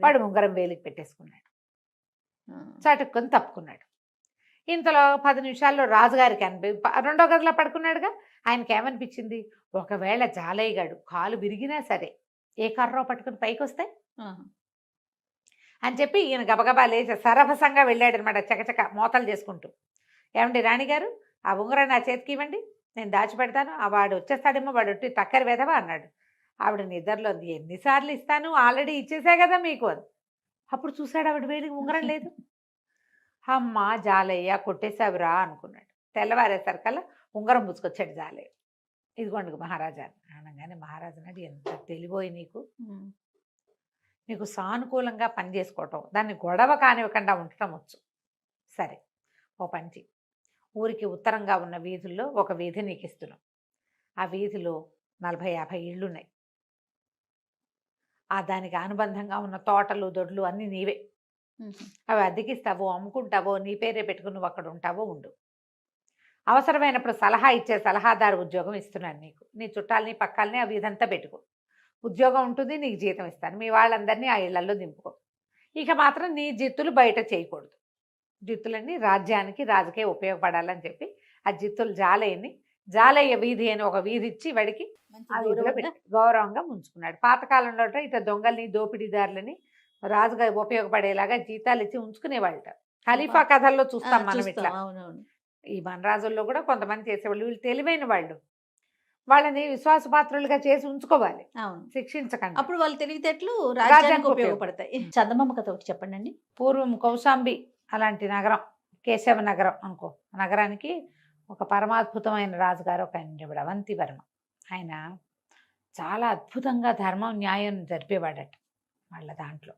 వాడు ఉంగరం వేలికి పెట్టేసుకున్నాడు. చటుక్కుని తప్పుకున్నాడు. ఇంతలో 10 నిమిషాల్లో రాజుగారికి రెండో గదిలో పడుకున్నాడుగా, ఆయనకి ఏమనిపించింది, ఒకవేళ జాలయ్య గాడు కాలు విరిగినా సరే ఏ కర్రో పట్టుకుని పైకి వస్తాయి అని చెప్పి ఈయన గబగబా లేచి సరభసంగా వెళ్ళాడనమాట, చకచక మోతలు చేసుకుంటూ. ఏమండి రాణిగారు, ఆ ఉంగరం నా చేతికి ఇవ్వండి, నేను దాచిపెడతాను, ఆ వాడు వచ్చేస్తాడేమో, వాడు ఒట్టి టక్కరి వెదవా అన్నాడు. ఆవిడ నిద్రలో ఉంది. ఎన్నిసార్లు ఇస్తాను, ఆల్రెడీ ఇచ్చేసా కదా మీకు అని. అప్పుడు చూశాడు ఆవిడ వేలికి ఉంగరం లేదు. అమ్మ జాలయ్య కొట్టేశావురా అనుకున్నాడు. తెల్లవారేసరికల్లా ఉంగరం పుచ్చుకొచ్చాడు జాలయ్య. ఇదిగోండి మహారాజా అనగానే, మహారాజు నాడు ఎంత తెలివోయి నీకు సానుకూలంగా పని చేసుకోవటం, దాన్ని గొడవ కానివ్వకుండా ఉండటం వచ్చు. సరే, ఓ పంచి, ఊరికి ఉత్తరంగా ఉన్న వీధుల్లో ఒక వీధి నీకు ఇస్తున్నాం. ఆ వీధిలో 40-50 ఇళ్ళున్నాయి. దానికి అనుబంధంగా ఉన్న తోటలు దొడ్లు అన్నీ నీవే. అవి అద్దెకిస్తావో, అమ్ముకుంటావో, నీ పేరే పెట్టుకుని నువ్వు అక్కడ ఉంటావో ఉండు. అవసరమైనప్పుడు సలహా ఇచ్చే సలహాదారు ఉద్యోగం ఇస్తున్నాను నీకు. నీ చుట్టాలని పక్కాలని ఆ వీధంతా పెట్టుకో. ఉద్యోగం ఉంటుంది, నీకు జీతం ఇస్తాను. మీ వాళ్ళందరినీ ఆ ఇళ్లలో దింపుకో. ఇక మాత్రం నీ జిత్తులు బయట చేయకూడదు. జిత్తులన్నీ రాజ్యానికి రాజుకే ఉపయోగపడాలని చెప్పి ఆ జిత్తులు జాలయ్య వీధి అని ఒక వీధి ఇచ్చి వాడికి గౌరవంగా ఉంచుకున్నాడు. పాతకాలంలో ఇట్లా దొంగల్ని దోపిడీదారులని రాజుగా ఉపయోగపడేలాగా జీతాలు ఇచ్చి ఉంచుకునేవాళ్ళట. ఖలీఫా కథల్లో చూస్తాం మనం ఇట్లా. ఈ మన రాజుల్లో కూడా కొంతమంది చేసేవాళ్ళు. వీళ్ళు తెలివైన వాళ్ళు, వాళ్ళని విశ్వాసపాత్రులుగా చేసి ఉంచుకోవాలి, శిక్షించకండి. అప్పుడు వాళ్ళు తెలివితేటలు రాజ్యానికి ఉపయోగపడతాయి. చందమామ కథ ఒకటి చెప్పండి అండి. పూర్వం కౌశాంబి అలాంటి నగరం, కేశవ నగరం అనుకో, నగరానికి ఒక పరమాద్భుతమైన రాజుగారు ఒక ఆయన అవంతివర్మ. ఆయన చాలా అద్భుతంగా ధర్మం న్యాయం జరిపేవాడట. వాళ్ళ దాంట్లో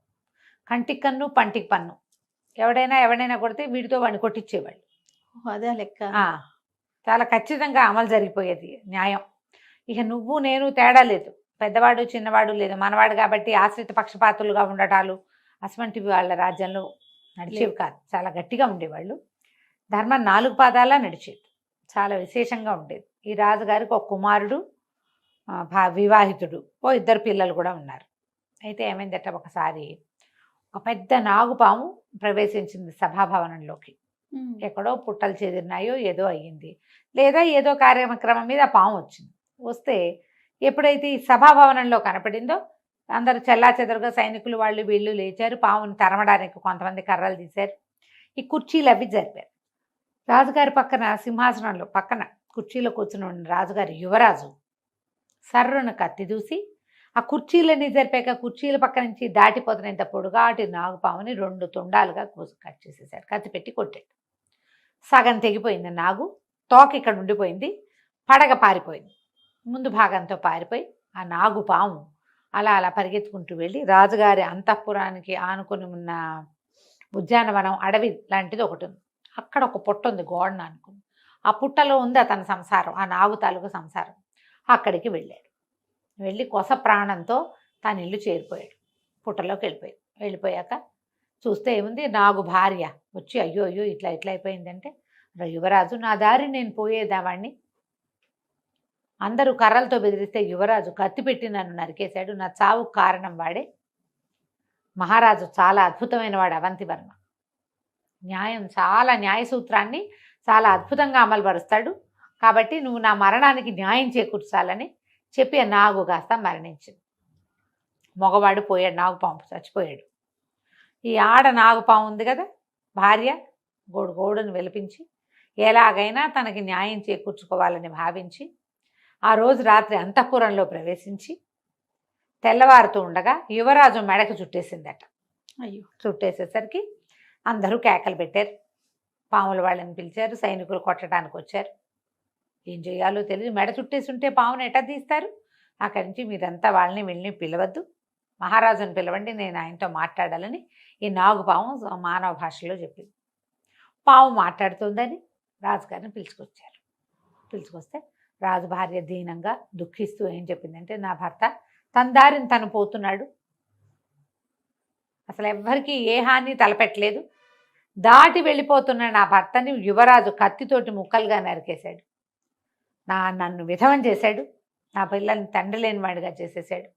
కంటికి కన్ను పంటికి పన్ను, ఎవడైనా కొడితే వీడితో వాడిని కొట్టించేవాళ్ళు. అదే లెక్క. చాలా ఖచ్చితంగా అమలు జరిగిపోయేది న్యాయం. ఇక నువ్వు నేను తేడా లేదు, పెద్దవాడు చిన్నవాడు లేదు, మనవాడు కాబట్టి ఆశ్రిత పక్షపాతులుగా ఉండటాలు అటువంటివి వాళ్ళ రాజ్యంలో నడిచేవి కాదు. చాలా గట్టిగా ఉండేవాళ్ళు. ధర్మం 4 పాదాలా నడిచేది, చాలా విశేషంగా ఉండేది. ఈ రాజుగారికి ఒక కుమారుడు, వివాహితుడు, 2 పిల్లలు కూడా ఉన్నారు. అయితే ఏమైందట, ఒకసారి ఒక పెద్ద నాగుపాము ప్రవేశించింది సభాభవనంలోకి. ఎక్కడో పుట్టలు చెదిరినాయో ఏదో అయ్యింది, లేదా ఏదో కార్యక్రమం మీద ఆ పాము వచ్చింది. వస్తే ఎప్పుడైతే ఈ సభాభవనంలో కనపడిందో అందరూ చెల్లాచెదరుగా సైనికులు వాళ్ళు వీళ్ళు లేచారు. పాముని తరమడానికి కొంతమంది కర్రలు తీశారు. ఈ కుర్చీలు అవి జరిపారు. రాజుగారి పక్కన సింహాసనంలో పక్కన కుర్చీలో కూర్చుని ఉన్న రాజుగారి యువరాజు సర్రును కత్తి దూసి ఆ కుర్చీలన్నీ జరిపాక కుర్చీల పక్క నుంచి దాటిపోతున్నంత పొడుగాటి నాగుపాముని 2 తుండాలుగా కట్ చేసేసాడు. కత్తి పెట్టి కొట్టాడు. సగం తెగిపోయింది నాగు, తోక ఇక్కడ ఉండిపోయింది, పడగ పారిపోయింది. ముందు భాగంతో పారిపోయి ఆ నాగుపాము అలా పరిగెత్తుకుంటూ వెళ్ళి రాజుగారి అంతఃపురానికి ఆనుకొని ఉన్న ఉద్యానవనం అడవి లాంటిది ఒకటి ఉంది. అక్కడ ఒక పుట్ట ఉంది గోడను అనుకుని. ఆ పుట్టలో ఉంది అతని సంసారం, ఆ నాగు తాలూకు సంసారం. అక్కడికి వెళ్ళాడు. వెళ్ళి కొస ప్రాణంతో తన ఇల్లు చేరిపోయాడు. పుట్టలోకి వెళ్ళిపోయాక చూస్తే ఏముంది, నాగు భార్య వచ్చి అయ్యో ఇట్లా అయిపోయిందంటే, యువరాజు నా దారి నేను పోయేదావాడిని, అందరూ కర్రలతో బెదిరిస్తే యువరాజు కత్తి పెట్టి నన్ను నరికేశాడు, నా చావుకు కారణం వాడే. మహారాజు చాలా అద్భుతమైన వాడు అవంతివర్మ. చాలా న్యాయ సూత్రాన్ని చాలా అద్భుతంగా అమలుపరుస్తాడు. కాబట్టి నువ్వు నా మరణానికి న్యాయం చేకూర్చాలని చెప్పి ఆ నాగు కాస్త మరణించింది. మగవాడు పోయాడు, నాగుపాము చచ్చిపోయాడు. ఈ ఆడ నాగుపాము ఉంది కదా భార్య, గోడును వెలిపించి ఎలాగైనా తనకి న్యాయం చేకూర్చుకోవాలని భావించి ఆ రోజు రాత్రి అంతఃపురంలో ప్రవేశించి తెల్లవారుతూ ఉండగా యువరాజు మెడకు చుట్టేసిందట. అయ్యో, చుట్టేసేసరికి అందరూ కేకలు పెట్టారు. పాముల వాళ్ళని పిలిచారు, సైనికులు కొట్టడానికి వచ్చారు. ఏం చేయాలో తెలియదు, మెడ చుట్టేసి ఉంటే పామును ఎట్లా తీస్తారు? అక్కడి నుంచి మీరంతా వాళ్ళని వీళ్ళని పిలవద్దు, మహారాజుని పిలవండి, నేను ఆయనతో మాట్లాడాలని ఈ నాగుపాము మానవ భాషలో చెప్పింది. పాము మాట్లాడుతుందని రాజుగారిని పిలుచుకొస్తే రాజు భార్య దీనంగా దుఃఖిస్తూ ఏం చెప్పిందంటే, నా భర్త తన దారిని తను పోతున్నాడు, అసలు ఎవ్వరికీ ఏ హాని తలపెట్టలేదు, దాటి వెళ్ళిపోతున్న నా భర్తని యువరాజు కత్తితోటి ముక్కలుగా నరికేశాడు, నన్ను విధవం చేశాడు, నా పిల్లల్ని తండ్రి లేని వాడిగా చేసేసాడు,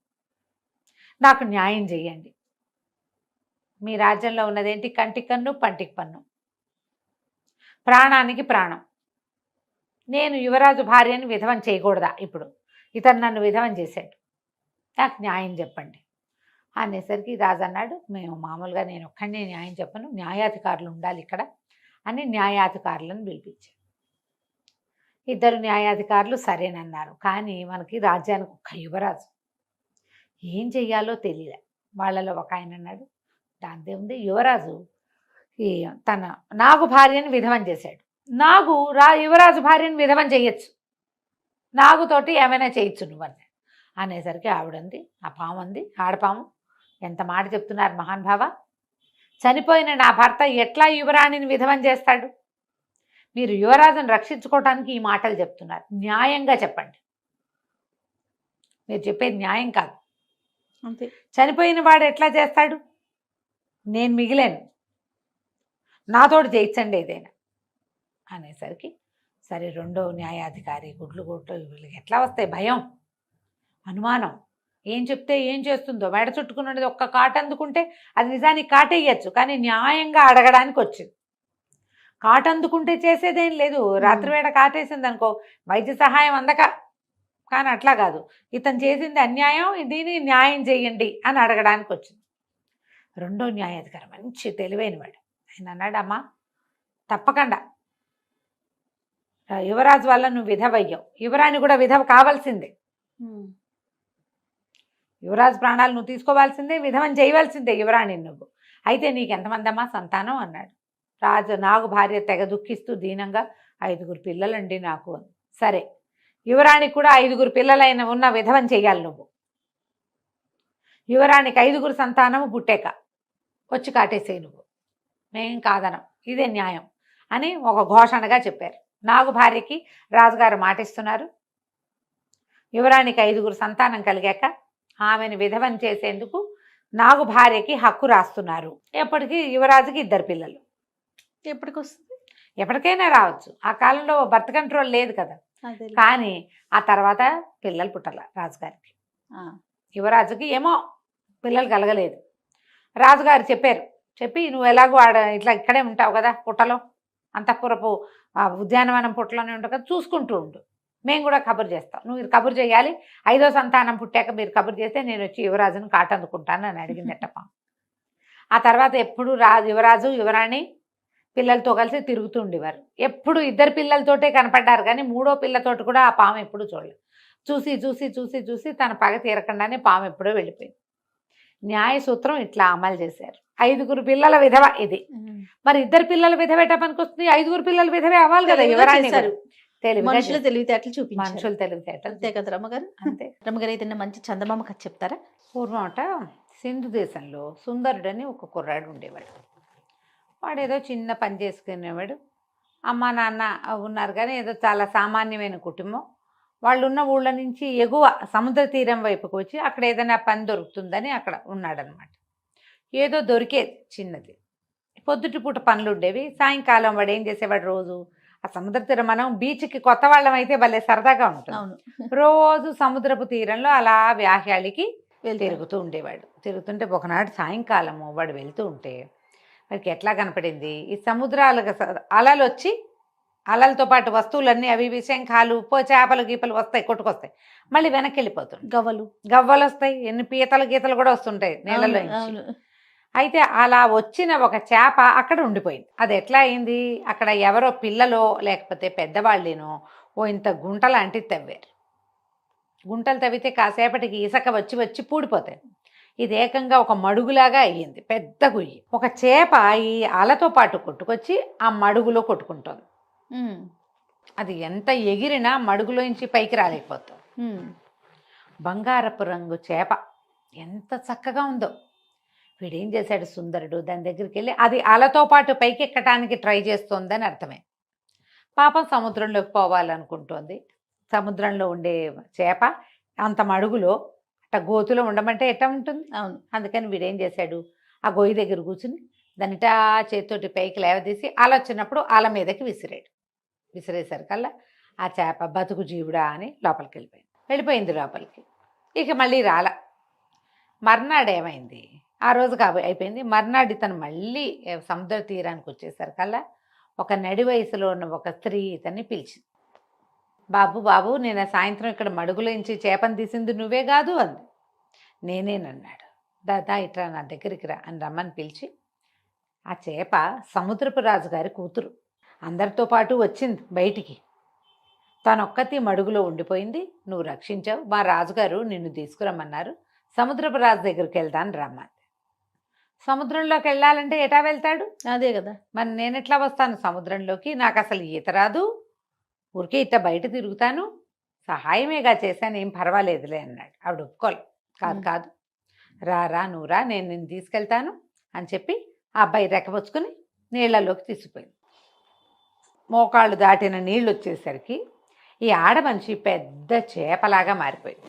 నాకు న్యాయం చేయండి. మీ రాజ్యంలో ఉన్నదేంటి? కంటికి కన్ను పంటికి పన్ను, ప్రాణానికి ప్రాణం. నేను యువరాజు భార్యని విధవం చేయకూడదా? ఇప్పుడు ఇతను నన్ను విధవం చేశాడు, నాకు న్యాయం చెప్పండి అనేసరికి రాజు అన్నాడు, మేము మామూలుగా నేను ఒక్కడినే న్యాయం చెప్పను, న్యాయాధికారులు ఉండాలి ఇక్కడ అని న్యాయాధికారులను పిలిపించారు. ఇద్దరు న్యాయాధికారులు సరేనన్నారు. కానీ మనకి రాజ్యానికి ఒక్క యువరాజు, ఏం చెయ్యాలో తెలియలే. వాళ్ళలో ఒక ఆయన అన్నాడు, దాంతే ఉంది, యువరాజు తన నాగు భార్యని విధవం చేశాడు, యువరాజు భార్యని విధవం చేయొచ్చు, నాగుతోటి ఏమైనా చేయొచ్చు నువ్వని అనేసరికి ఆవిడంది, ఆ పాము అంది, ఆడపాము, ఎంత మాట చెప్తున్నారు మహానుభావ, చనిపోయిన నా భర్త ఎట్లా యువరాణిని విధవం చేస్తాడు? మీరు యువరాజును రక్షించుకోవటానికి ఈ మాటలు చెప్తున్నారు, న్యాయంగా చెప్పండి, మీరు చెప్పేది న్యాయం కాదు. అంతే, చనిపోయిన వాడు ఎట్లా చేస్తాడు? నేను మిగిలాను, నాతోటి చేయించండి ఏదైనా అనేసరికి సరే రెండో న్యాయాధికారి గుడ్లు వీళ్ళకి ఎట్లా వస్తాయి? భయం, అనుమానం, ఏం చెప్తే ఏం చేస్తుందో. మెడ చుట్టుకున్నది ఒక్క కాట అందుకుంటే అది నిజానికి కాటేయచ్చు, కానీ న్యాయంగా అడగడానికి వచ్చింది. కాట అందుకుంటే చేసేదేం లేదు, రాత్రివేళ కాటేసింది అనుకో వైద్య సహాయం అందక, కానీ అట్లా కాదు, ఇతను చేసింది అన్యాయం, దీన్ని న్యాయం చేయండి అని అడగడానికి వచ్చింది. రెండో న్యాయాధికారి మంచి తెలివైన వాడు, ఆయన అన్నాడు, అమ్మా తప్పకుండా యువరాజు వల్ల నువ్వు విధవయ్యావు, యువరాణి కూడా విధవ కావాల్సిందే, యువరాజు ప్రాణాలు నువ్వు తీసుకోవాల్సిందే, విధవం చేయవలసిందే యువరాణి నువ్వు. అయితే నీకు ఎంతమంది అమ్మా సంతానం అన్నాడు. నాగు భార్య తెగ దుఃఖిస్తూ దీనంగా 5 పిల్లలండి నాకు అని. సరే, యువరాణికి కూడా 5 పిల్లలైన ఉన్న విధవం చెయ్యాలి నువ్వు, యువరాణికి 5 సంతానము పుట్టాక వచ్చి కాటేసేయి నువ్వు, మేం కాదనం, ఇదే న్యాయం అని ఒక ఘోషణగా చెప్పారు. నాగు భార్యకి రాజుగారు మాటిస్తున్నారు, యువరాణికి 5 సంతానం కలిగాక ఆమెను విధవం చేసేందుకు నాగు భార్యకి హక్కు రాస్తున్నారు. ఎప్పటికీ యువరాజుకి 2 పిల్లలు, ఎప్పటికి వస్తుంది? ఎప్పటికైనా రావచ్చు, ఆ కాలంలో బర్త్ కంట్రోల్ లేదు కదా. కానీ ఆ తర్వాత పిల్లలు పుట్టాల రాజుగారికి. యువరాజుకి ఏమో పిల్లలు కలగలేదు. రాజుగారు చెప్పి నువ్వు ఎలాగో ఇట్లా ఇక్కడే ఉంటావు కదా, పుట్టలో అంతఃపురపు ఉద్యానవనం పుట్టలోనే ఉంటావు కదా, చూసుకుంటూ ఉండు, మేము కూడా కబురు చేస్తాం, నువ్వు కబురు చేయాలి, 5వ సంతానం పుట్టాక మీరు కబురు చేస్తే నేను వచ్చి యువరాజును కాటందుకుంటాను అని అడిగిందట. ఆ తర్వాత ఎప్పుడు యువరాజు యువరాణి పిల్లలతో కలిసి తిరుగుతూ ఉండేవారు. ఎప్పుడు 2 పిల్లలతోటే కనపడ్డారు, కానీ 3వ పిల్లతోటి కూడా ఆ పాము ఎప్పుడు చూడలేదు. చూసి తన పగ తీరకుండానే పాము ఎప్పుడో వెళ్ళిపోయింది. న్యాయ సూత్రం ఇట్లా అమలు చేశారు. 5 పిల్లల విధవ ఇది. మరి 2 పిల్లల విధవేట పనికి వస్తుంది, 5 పిల్లల విధవే అవ్వాలి కదా. యువరాణి మనుషుల తెలివితేటలు చూపించారు, మనుషుల తెలివితేటలు, అంతే కదా రమ్మగారు? అంతే. రమ్మగారు ఏదైనా మంచి చందమామ కథ చెప్తారా? పూర్వమట సింధు దేశంలో సుందరుడని ఒక కుర్రాడు ఉండేవాడు. వాడు ఏదో చిన్న పని చేసుకునేవాడు. అమ్మ నాన్న ఉన్నారు, కానీ ఏదో చాలా సామాన్యమైన కుటుంబం. వాళ్ళు ఉన్న ఊళ్ళ నుంచి ఎగువ సముద్ర తీరం వైపుకు వచ్చి అక్కడ ఏదైనా పని దొరుకుతుందని అక్కడ ఉన్నాడనమాట. ఏదో దొరికేది చిన్నది. పొద్దుటి పూట పనులు ఉండేవి. సాయంకాలం వాడు ఏం చేసేవాడు, రోజు ఆ సముద్ర తీరం, మనం బీచ్కి కొత్త వాళ్ళం అయితే భలే సరదాగా ఉంటుంది, రోజు సముద్రపు తీరంలో అలా వ్యాహ్యాళికి తిరుగుతూ ఉండేవాడు. తిరుగుతుంటే ఒకనాడు సాయంకాలము వాడు వెళ్తూ ఉంటే వాడికి ఎట్లా కనపడింది, ఈ సముద్రాలకు అలలు వచ్చి అలలతో పాటు వస్తువులన్నీ అవి శంఖాలు చేపలు గీపలు వస్తాయి, కొట్టుకొస్తాయి, మళ్ళీ వెనక్కి వెళ్ళిపోతుంది. గవ్వలు వస్తాయి, ఎన్ని పీతలు గీతలు కూడా వస్తుంటాయి నీళ్ళలో. అయితే అలా వచ్చిన ఒక చేప అక్కడ ఉండిపోయింది. అది ఎట్లా అయింది, అక్కడ ఎవరో పిల్లలో లేకపోతే పెద్దవాళ్ళేనో ఇంత గుంట లాంటివి తవ్వారు. గుంటలు తవ్వితే కాసేపటికి ఇసుక వచ్చి పూడిపోతాయి. ఇది ఏకంగా ఒక మడుగులాగా అయ్యింది, పెద్ద గుయ్యి. ఒక చేప ఈ అలతో పాటు కొట్టుకొచ్చి ఆ మడుగులో కొట్టుకుంటుంది. అది ఎంత ఎగిరినా మడుగులోంచి పైకి రాలేకపోతుంది. బంగారపు రంగు చేప ఎంత చక్కగా ఉందో. వీడేం చేశాడు సుందరుడు, దాని దగ్గరికి వెళ్ళి అది అలతో పాటు పైకి ఎక్కడానికి ట్రై చేస్తోందని అర్థమే. పాపం సముద్రంలోకి పోవాలనుకుంటోంది. సముద్రంలో ఉండే చేప అంత మడుగులో అట్ట గోతులో ఉండమంటే ఎట్లా ఉంటుంది? అవును. అందుకని వీడేం చేశాడు, ఆ గొయ్యి దగ్గర కూర్చుని దానిటా చేతితోటి పైకి లేవదీసి అల వచ్చినప్పుడు అల మీదకి విసిరాడు. విసిరేసరికల్లా ఆ చేప బతుకు జీవుడా అని లోపలికి వెళ్ళిపోయింది లోపలికి. ఇక మళ్ళీ రాల. మర్నాడు ఏమైంది, ఆ రోజు అయిపోయింది. మర్నాడు ఇతను మళ్ళీ సముద్ర తీరానికి వచ్చేసరికల్లా ఒక నడి వయసులో ఉన్న ఒక స్త్రీ ఇతన్ని పిలిచింది. బాబు బాబు, నేను సాయంత్రం ఇక్కడ మడుగులోంచి చేపను తీసింది నువ్వే కాదు అంది. నేనేనన్నాడు. దాదా ఇట్లా నా దగ్గరికి రా అని రమ్మని పిలిచి, ఆ చేప సముద్రపు రాజు గారి కూతురు, అందరితో పాటు వచ్చింది బయటికి. తనొక్కతి మడుగులో ఉండిపోయింది, నువ్వు రక్షించావు, మా రాజుగారు నిన్ను తీసుకురమ్మన్నారు, సముద్రపు రాజు దగ్గరికి వెళ్తాను రమ్మంది. సముద్రంలోకి వెళ్ళాలంటే ఎటా వెళ్తాడు? అదే కదా. మరి నేను ఎట్లా వస్తాను సముద్రంలోకి, నాకు అసలు ఈత రాదు, ఊరికే ఇట్లా బయట తిరుగుతాను, సహాయమేగా చేశాను, ఏం పర్వాలేదులే అన్నాడు. ఆవిడ ఒప్పుకోలే. కాదు రా నువ్వు రా, నేను నిన్ను తీసుకెళ్తాను అని చెప్పి ఆ అబ్బాయి రెక్కపుచ్చుకుని నీళ్లలోకి తీసుకుపోయింది. మోకాళ్ళు దాటిన నీళ్ళు వచ్చేసరికి ఈ ఆడ మనిషి పెద్ద చేపలాగా మారిపోయింది.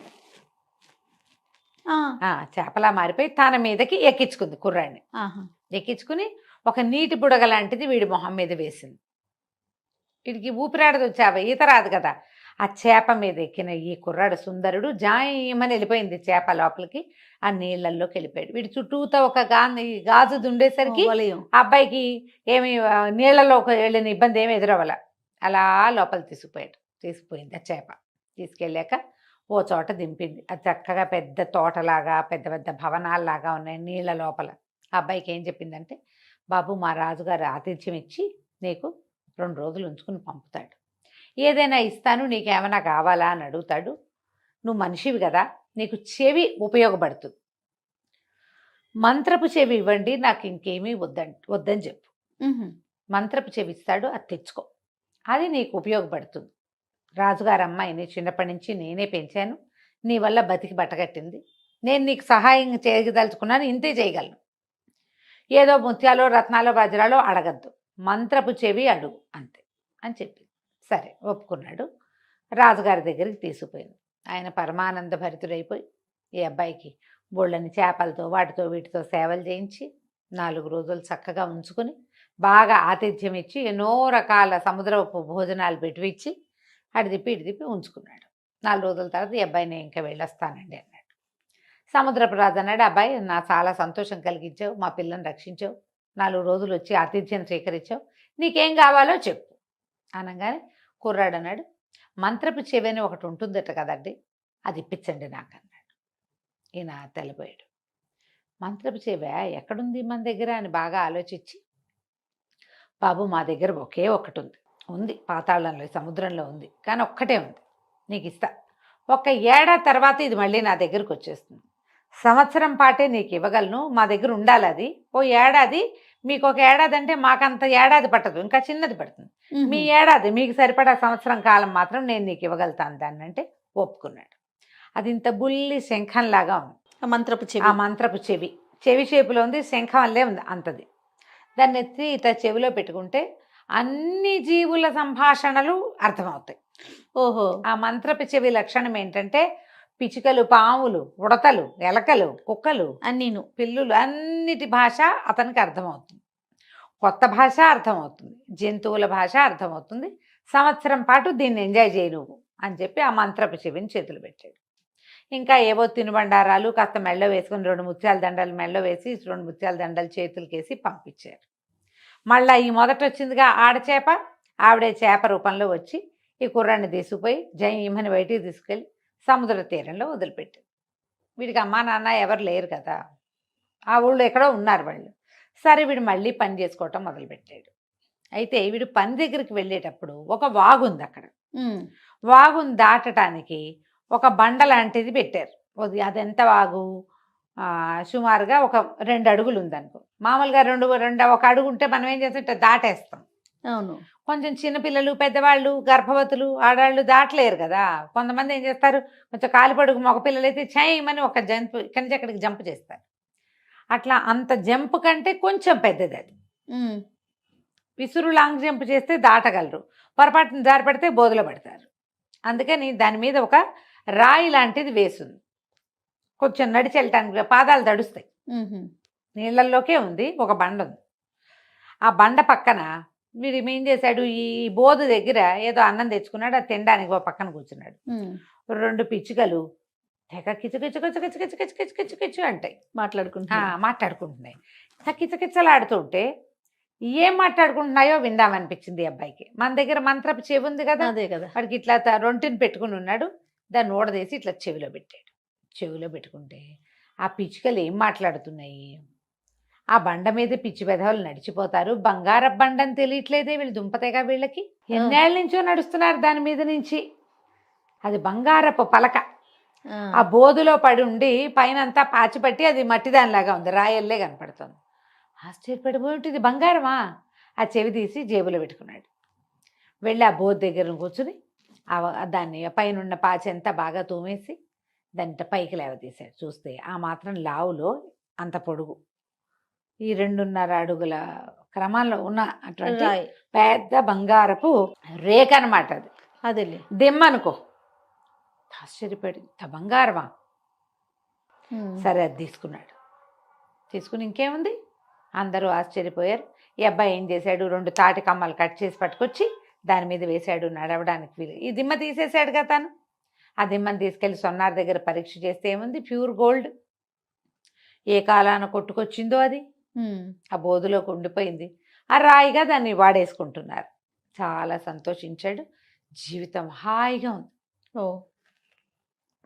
చేపలా మారిపోయి తన మీదకి ఎక్కించుకుంది కుర్రాడిని. ఎక్కించుకుని ఒక నీటి బుడగ లాంటిది వీడి మొహం మీద వేసింది. వీడికి ఊపిరాడదు, చేప ఈత రాదు కదా. ఆ చేప మీద ఎక్కిన ఈ కుర్రాడు సుందరుడు జాయమని వెళ్ళిపోయింది చేప లోపలికి, ఆ నీళ్ళల్లోకి వెళ్ళిపోయాడు. వీడి చుట్టూతో ఒక గాజు దుండేసరికి ఆ అబ్బాయికి ఏమి నీళ్ళలోకి వెళ్ళిన ఇబ్బంది ఏమి ఎదురవ్వాల. అలా లోపల తీసుకుపోయింది ఆ చేప. తీసుకెళ్ళాక ఓ చోట దింపింది. అది చక్కగా పెద్ద తోటలాగా పెద్ద పెద్ద భవనాల్లాగా ఉన్నాయి నీళ్ళ లోపల. ఆ అబ్బాయికి ఏం చెప్పిందంటే, బాబు మా రాజుగారు ఆతిథ్యం ఇచ్చి నీకు 2 రోజులు ఉంచుకుని పంపుతాడు, ఏదైనా ఇస్తాను, నీకేమైనా కావాలా అని అడుగుతాడు, నువ్వు మనిషివి కదా, నీకు చెవి ఉపయోగపడుతుంది, మంత్రపు చెవి ఇవ్వండి, నాకు ఇంకేమీ వద్దని చెప్పు. మంత్రపు చెవి ఇస్తాడు, అది తెచ్చుకో, అది నీకు ఉపయోగపడుతుంది. రాజుగారు అమ్మాయిని చిన్నప్పటి నుంచి నేనే పెంచాను, నీ వల్ల బతికి బట్టగట్టింది, నేను నీకు సహాయం చేయదలుచుకున్నాను, ఇంతే చేయగలను, ఏదో ముత్యాలో రత్నాలో వజ్రాలో అడగద్దు, మంత్రపు చెవి అడుగు అంతే అని చెప్పింది. సరే ఒప్పుకున్నాడు. రాజుగారి దగ్గరికి తీసుకుపోయింది. ఆయన పరమానంద భరితుడైపోయి ఈ అబ్బాయికి బోళ్ళని చేపలతో వాటితో వీటితో సేవలు చేయించి 4 రోజులు చక్కగా ఉంచుకొని బాగా ఆతిథ్యం ఇచ్చి ఎన్నో రకాల సముద్రపు భోజనాలు పెట్టివిచ్చి అటు తిప్పి ఉంచుకున్నాడు. 4 రోజుల తర్వాత ఈ అబ్బాయిని ఇంకా వెళ్ళొస్తానండి అన్నాడు. సముద్రపు రాజు అన్నాడు, అబ్బాయి నా చాలా సంతోషం కలిగించావు, మా పిల్లని రక్షించావు, 4 రోజులు వచ్చి ఆతిథ్యం స్వీకరించావు, నీకేం కావాలో చెప్పు అనగానే కుర్రాడు అన్నాడు, మంత్రపు చెవి అని ఒకటి ఉంటుందట కదండి, అది ఇప్పించండి నాకు అన్నాడు. ఈయన తెల్లబోయాడు. మంత్రపు చెవి ఎక్కడుంది మన దగ్గర అని బాగా ఆలోచించి, బాబు మా దగ్గర ఒకే ఒకటి ఉంది, పాతాళంలో సముద్రంలో ఉంది, కానీ ఒక్కటే ఉంది, నీకు ఇస్తా, 1 ఏడాది తర్వాత ఇది మళ్ళీ నా దగ్గరకు వచ్చేస్తుంది, సంవత్సరం పాటే నీకు ఇవ్వగలను, మా దగ్గర ఉండాలి అది, ఓ ఏడాది, మీకు 1 ఏడాది అంటే మాకంత ఏడాది పట్టదు, ఇంకా చిన్నది పడుతుంది, మీ ఏడాది మీకు సరిపడా సంవత్సరం కాలం మాత్రం నేను నీకు ఇవ్వగలుగుతాను దాన్ని అంటే ఒప్పుకున్నాడు. అది ఇంత బుల్లి శంఖంలాగా ఉంది. ఆ మంత్రపు చెవి షేపులో ఉంది, శంఖం వల్లే ఉంది అంతది. దాన్ని ఎత్తి ఇట్లా చెవిలో పెట్టుకుంటే అన్ని జీవుల సంభాషణలు అర్థమవుతాయి. ఓహో. ఆ మంత్రపు చెవి లక్షణం ఏంటంటే పిచ్చుకలు, పాములు, ఉడతలు, ఎలకలు, కుక్కలు, అన్నీను, పిల్లులు, అన్నిటి భాష అతనికి అర్థమవుతుంది, కొత్త భాష అర్థమవుతుంది, జంతువుల భాష అర్థమవుతుంది, సంవత్సరం పాటు దీన్ని ఎంజాయ్ చేయి నువ్వు అని చెప్పి ఆ మంత్రపు చెవిని చేతులు పెట్టాడు. ఇంకా ఏవో తినుబండారాలు కాస్త మెళ్ళో వేసుకుని 2 ముత్యాల దండలు మెళ్ళో వేసి 2 ముత్యాల దండలు చేతులకేసి పంపించారు. మళ్ళీ ఈ మొదట వచ్చిందిగా ఆడచేప, ఆవిడే చేప రూపంలో వచ్చి ఈ కుర్రాన్ని తీసుకుపోయి జయమని బయటికి తీసుకెళ్ళి సముద్ర తీరంలో వదిలిపెట్టారు. వీడికి అమ్మా నాన్న ఎవరు లేరు కదా, ఆ ఊళ్ళో ఎక్కడో ఉన్నారు వాళ్ళు. సరే వీడు మళ్ళీ పని చేసుకోవటం మొదలుపెట్టాడు. అయితే వీడు పని దగ్గరికి వెళ్ళేటప్పుడు ఒక వాగుంది అక్కడ. వాగుని దాటడానికి ఒక బండ లాంటిది పెట్టారు. అదెంత వాగు, సుమారుగా ఒక 2 అడుగులు ఉందనుకో. మామూలుగా 1 అడుగు ఉంటే మనం ఏం చేస్తాం, దాటేస్తాం. అవును. కొంచెం చిన్నపిల్లలు, పెద్దవాళ్ళు, గర్భవతులు, ఆడవాళ్ళు దాటలేరు కదా. కొంతమంది ఏం చేస్తారు, కొంచెం కాలిపడుగు మగపిల్లలు అయితే చేయమని ఒక జంప్ ఇక్కడి నుంచి అక్కడికి జంప్ చేస్తారు. అట్లా అంత జంప్ కంటే కొంచెం పెద్దది అది. విసురు లాంగ్ జంప్ చేస్తే దాటగలరు, పొరపాటున జారి పడితే బోధలో పడతారు. అందుకని దాని మీద ఒక రాయి లాంటిది వేసింది, కొంచెం నడిచి వెళ్ళటానికి పాదాలు తడుస్తాయి. నీళ్ళల్లోకే ఉంది, ఒక బండ ఉంది. ఆ బండ పక్కన వీడు ఏం చేశాడు, ఈ బోధ దగ్గర ఏదో అన్నం తెచ్చుకున్నాడు, అది తినడానికి ఒక పక్కన కూర్చున్నాడు. 2 పిచ్చుకలు తెగ కిచు కిచు కిచు కిచు కిచు కిచు కిచు కిచు కిచు అంటాయి, మాట్లాడుకుంటున్నాయి. కిచకిచలాడుతుంటే ఏం మాట్లాడుకుంటున్నాయో విందామనిపించింది ఈ అబ్బాయికి. మన దగ్గర మంత్రపు చెవి ఉంది కదా, అదే కదా, వాడికి ఇట్లా రొంటిని పెట్టుకుని ఉన్నాడు. దాన్ని ఊడదీసి ఇట్లా చెవిలో పెట్టాడు. చెవిలో పెట్టుకుంటే ఆ పిచ్చుకలు ఏం మాట్లాడుతున్నాయి, ఆ బండ మీద పిచ్చి పెదవులు నడిచిపోతారు, బంగారపు బండ అని తెలియట్లేదే వీళ్ళు దుంపతేగా వీళ్ళకి. ఎన్నేళ్ళ నుంచో నడుస్తున్నారు దాని మీద నుంచి. అది బంగారపు పలక, ఆ బోధులో పడి ఉండి పైన అంతా పాచిపట్టి అది మట్టి దానిలాగా ఉంది, రాయల్లే కనపడుతుంది. ఆశ్చర్యపడిపోయి ఇది బంగారమా, ఆ చెవి తీసి జేబులో పెట్టుకున్నాడు. వెళ్ళి ఆ బోధ దగ్గర కూర్చుని దాన్ని పైన ఉన్న పాచి అంతా బాగా తోమేసి దాన్ని పైకి లేవతీశాడు. చూస్తే ఆ మాత్రం లావులో అంత పొడుగు, ఈ 2.5 అడుగుల క్రమంలో ఉన్న అటువంటి పెద్ద బంగారపు రేఖ అనమాట అది. అదే దిమ్మనుకో. ఆశ్చర్యపడి బంగారమా, సరే అది తీసుకున్నాడు. తీసుకుని ఇంకేముంది, అందరూ ఆశ్చర్యపోయారు. ఈ అబ్బాయి ఏం చేశాడు, 2 తాటి కమ్మలు కట్ చేసి పట్టుకొచ్చి దాని మీద వేశాడు, నడవడానికి వీలు. ఈ దిమ్మ తీసేశాడు కదా తను. ఆ దిమ్మని తీసుకెళ్ళి సొన్నార్ దగ్గర పరీక్ష చేస్తే ఏముంది, ప్యూర్ గోల్డ్. ఏ కాలాన కొట్టుకొచ్చిందో అది ఆ బోధులోకి ఉండిపోయింది. ఆ రాయిగా దాన్ని వాడేసుకుంటున్నారు. చాలా సంతోషించాడు, జీవితం హాయిగా ఉంది.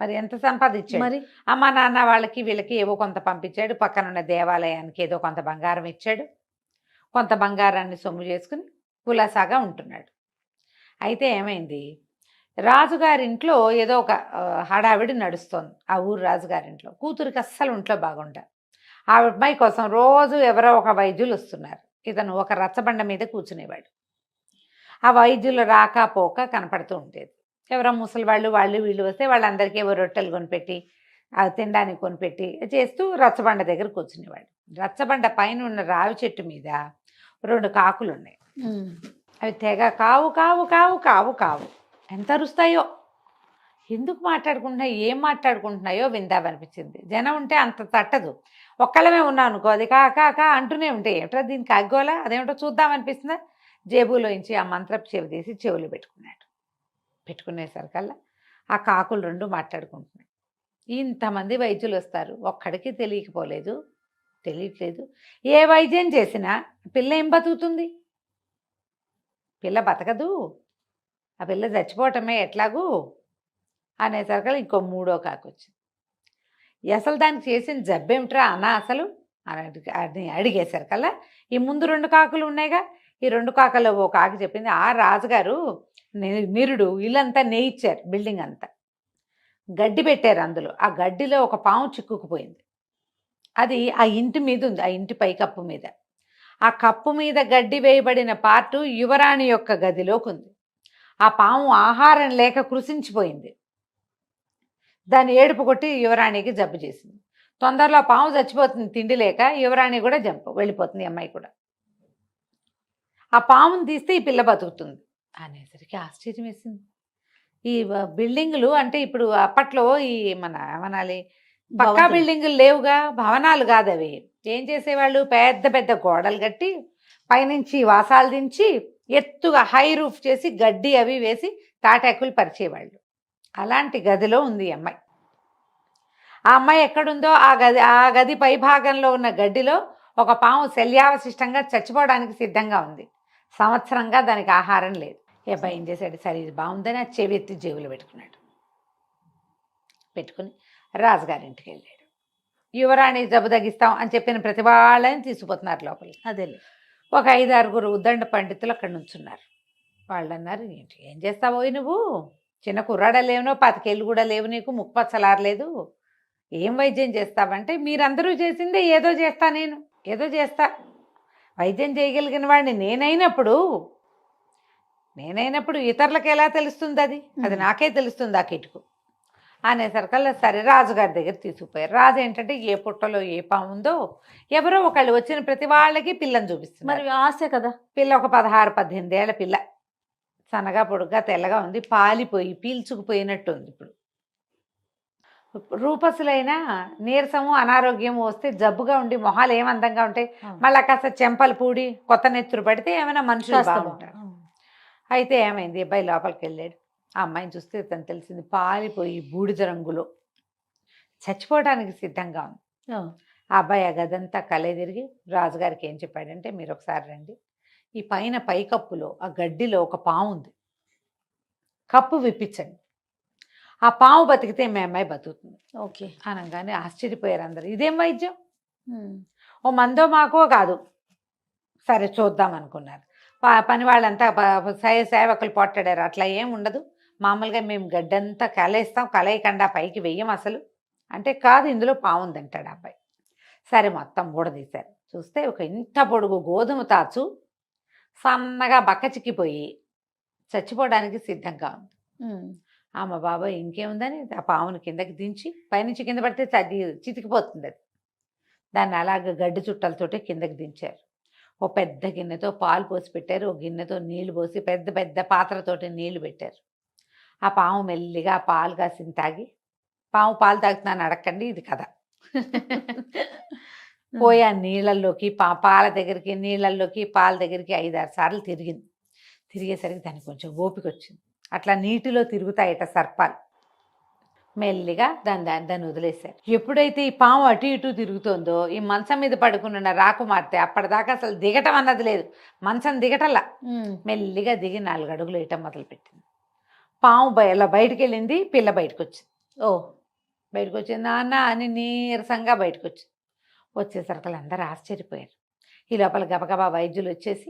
మరి ఎంత సంపాదించాడు మరి. అమ్మ నాన్న వాళ్ళకి వీళ్ళకి ఏవో కొంత పంపించాడు, పక్కనున్న దేవాలయానికి ఏదో కొంత బంగారం ఇచ్చాడు, కొంత బంగారాన్ని సొమ్ము చేసుకుని కులాసాగా ఉంటున్నాడు. అయితే ఏమైంది, రాజుగారింట్లో ఏదో ఒక హడావిడి నడుస్తోంది. ఆ ఊరు రాజుగారింట్లో కూతురికి అస్సలు ఒంట్లో బాగుండ. ఆ అమ్మాయి కోసం రోజు ఎవరో ఒక వైద్యులు వస్తున్నారు. ఇతను ఒక రచ్చబండ మీద కూర్చునేవాడు. ఆ వైద్యులు రాకపోక కనపడుతూ ఉండేది. ఎవరో ముసలి వాళ్ళు వీళ్ళు వస్తే వాళ్ళందరికీ ఏవో రొట్టెలు కొనిపెట్టి అవి తినడానికి కొనిపెట్టి చేస్తూ రచ్చబండ దగ్గర కూర్చునేవాడు. రచ్చబండ పైన ఉన్న రావి చెట్టు మీద 2 కాకులు ఉన్నాయి. అవి తెగ కావు కావు కావు కావు కావు ఎంత అరుస్తాయో, ఎందుకు మాట్లాడుకుంటున్నాయో ఏం మాట్లాడుకుంటున్నాయో విందామనిపించింది. జనం ఉంటే అంత తట్టదు, ఒక్కళ్ళమే ఉన్నాం అనుకో అది కా కా కా అంటూనే ఉంటాయి. ఏమిటో దీనికి అగ్గోలా, అదేమిటో చూద్దామనిపిస్తుందా. జేబులోంచి ఆ మంత్రపు చెవి తీసి చెవులు పెట్టుకున్నాడు. పెట్టుకునేసరికల్లా ఆ కాకులు 2 మాట్లాడుకుంటున్నాయి. ఇంతమంది వైద్యులు వస్తారు, ఒక్కడికి తెలియట్లేదు. ఏ వైద్యం చేసినా పిల్ల ఏం బతుకుతుంది, పిల్ల బతకదు, ఆ పిల్ల చచ్చిపోవటమే ఎట్లాగూ అనేసరికల్లా ఇంకో 3వ కాకు వచ్చింది. అసలు దానికి చేసిన జబ్బేమిట్రా అన్నా అసలు అని అడిగేసరికల్లా ఈ ముందు 2 కాకులు ఉన్నాయిగా, ఈ 2 కాకుల్లో ఓ కాకి చెప్పింది, ఆ రాజుగారు నిరుడు ఇల్లంతా నేయిచ్చారు, బిల్డింగ్ అంతా గడ్డి పెట్టారు, అందులో ఆ గడ్డిలో ఒక పాము చిక్కుకుపోయింది. అది ఆ ఇంటి మీద ఉంది, ఆ ఇంటి పైకప్పు మీద. ఆ కప్పు మీద గడ్డి వేయబడిన పార్టు యువరాణి యొక్క గదిలోకి ఉంది. ఆ పాము ఆహారం లేక కృషించిపోయింది. దాన్ని ఏడుపు కొట్టి యువరాణికి జబ్బు చేసింది. తొందరలో పాము చచ్చిపోతుంది తిండి లేక, యువరాణి కూడా వెళ్ళిపోతుంది, అమ్మాయి కూడా. ఆ పాముని తీస్తే ఈ పిల్ల బతుకుతుంది అనేసరికి ఆశ్చర్యం వేసింది. ఈ బిల్డింగులు అంటే ఇప్పుడు అప్పట్లో ఈ మన ఏమనాలి పక్కా బిల్డింగులు లేవుగా, భవనాలు కాదు అవి. ఏం చేసేవాళ్ళు, పెద్ద పెద్ద గోడలు కట్టి పైనుంచి వాసాలు దించి ఎత్తుగా హై రూఫ్ చేసి గడ్డి అవి వేసి తాటాకులు పరిచేవాళ్ళు. అలాంటి గదిలో ఉంది ఈ అమ్మాయి. ఆ అమ్మాయి ఎక్కడుందో ఆ గది పై భాగంలో ఉన్న గడ్డిలో ఒక పాము శల్యావశిష్టంగా చచ్చిపోవడానికి సిద్ధంగా ఉంది. సంవత్సరంగా దానికి ఆహారం లేదు. ఈ అబ్బాయి ఏం చేశాడు, సరే ఇది బాగుందని ఆ చెవి ఎత్తి జేబులో పెట్టుకున్నాడు. పెట్టుకుని రాజుగారింటికి వెళ్ళాడు. యువరాణి జబ్బు తగ్గిస్తాం అని చెప్పిన ప్రతి వాళ్ళని తీసుకుపోతున్నారు లోపలికి. అదే ఒక 5-6 ఉద్దండ పండితులు అక్కడ నుంచున్నారు. వాళ్ళు అన్నారు, ఏం చేస్తావో నువ్వు, చిన్న కుర్రాడ లేవునో 25 ఏళ్ళు కూడా లేవు, నీకు ముక్కుపచ్చలారలేదు, ఏం వైద్యం చేస్తావంటే, మీరందరూ చేసిందే ఏదో చేస్తా, నేను ఏదో చేస్తా, వైద్యం చేయగలిగిన వాడిని నేనైనప్పుడు ఇతరులకు ఎలా తెలుస్తుంది, అది నాకే తెలుస్తుంది ఆ కిటుకు. అనేసరికల్లా సరే రాజుగారి దగ్గర తీసుకుపోయారు. రాజు ఏంటంటే ఏ పుట్టలో ఏ పాము ఉందో ఎవరో ఒకళ్ళు వచ్చిన ప్రతి వాళ్ళకి పిల్లని చూపిస్తున్నారు. మరి ఆశ కదా. పిల్ల ఒక 16-18 ఏళ్ల పిల్ల, సన్నగా పొడుగ్గా తెల్లగా ఉంది, పాలిపోయి పీల్చుకుపోయినట్టు ఉంది. ఇప్పుడు రూపసులైన నీరసము అనారోగ్యము వస్తే జబ్బుగా ఉండి మొహాలు ఏమందంగా ఉంటాయి, మళ్ళా కాస్త చెంపలు పూడి కొత్త నెత్తురు పడితే ఏమైనా మనుషులు బాగుంటారు. అయితే ఏమైంది, అబ్బాయి లోపలికి వెళ్ళాడు. ఆ అమ్మాయిని చూస్తే తను తెలిసింది పాలిపోయి బూడిద రంగులో చచ్చిపోవడానికి సిద్ధంగా ఉంది. ఆ అబ్బాయి ఆ గదంతా కలే తిరిగి రాజుగారికి ఏం చెప్పాడంటే, మీరు ఒకసారి రండి, ఈ పైన పైకప్పులో ఆ గడ్డిలో ఒక పాము ఉంది, కప్పు విప్పించండి, ఆ పాము బతికితే మీ అమ్మాయి బతుకుతుంది. ఓకే అనగానే ఆశ్చర్యపోయారు అందరు. ఇదేం వైద్యం, ఓ మందో మాకో కాదు, సరే చూద్దాం అనుకున్నారు. పని వాళ్ళంతా సేవకులు పోట్లాడారు. అట్లా ఏం ఉండదు, మామూలుగా మేము గడ్డంతా కలేస్తాం, కలయకుండా పైకి వెయ్యం అసలు అంటే, కాదు ఇందులో పావుంది అంటాడు అబ్బాయి. సరే మొత్తం ఊడదీశారు. చూస్తే ఒక ఇంత పొడుగు గోధుమ తాచు సన్నగా బక్క చిక్కిపోయి చచ్చిపోవడానికి సిద్ధంగా ఉంది. అమ్మ బాబాయ్ ఇంకేముందని ఆ పావును కిందకి దించి, పైనుంచి కింద పడితే చితికిపోతుంది అది, దాన్ని అలాగ గడ్డి చుట్టలతోటి కిందకి దించారు. ఓ పెద్ద గిన్నెతో పాలు పోసి పెట్టారు, ఒక గిన్నెతో నీళ్లు పోసి పెద్ద పెద్ద పాత్రతోటి నీళ్లు పెట్టారు. ఆ పాము మెల్లిగా పాలు కాసిన తాగి, పాము పాలు తాగుతున్నాను అడగండి, ఇది కథ. పోయి ఆ నీళ్ళల్లోకి పాల దగ్గరికి నీళ్ళల్లోకి పాల దగ్గరికి 5-6 సార్లు తిరిగింది. తిరిగేసరికి దానికి కొంచెం ఓపిక వచ్చింది. అట్లా నీటిలో తిరుగుతాయట సర్పాలు. మెల్లిగా దాన్ని వదిలేశారు. ఎప్పుడైతే ఈ పాము అటు ఇటు తిరుగుతుందో, ఈ మంచం మీద పడుకున్న రాకుమార్తె అప్పటిదాకా అసలు దిగటం అన్నది లేదు, మంచం దిగటల్లా మెల్లిగా దిగి 4 అడుగులు వేయటం మొదలుపెట్టింది. పాము ఇలా బయటికి వెళ్ళింది, పిల్ల బయటకు వచ్చింది. బయటకు వచ్చింది, నాన్న అని నీరసంగా బయటకు వచ్చింది. వచ్చేసరికి అందరూ ఆశ్చర్యపోయారు. ఈ లోపల గబగబా వైద్యులు వచ్చేసి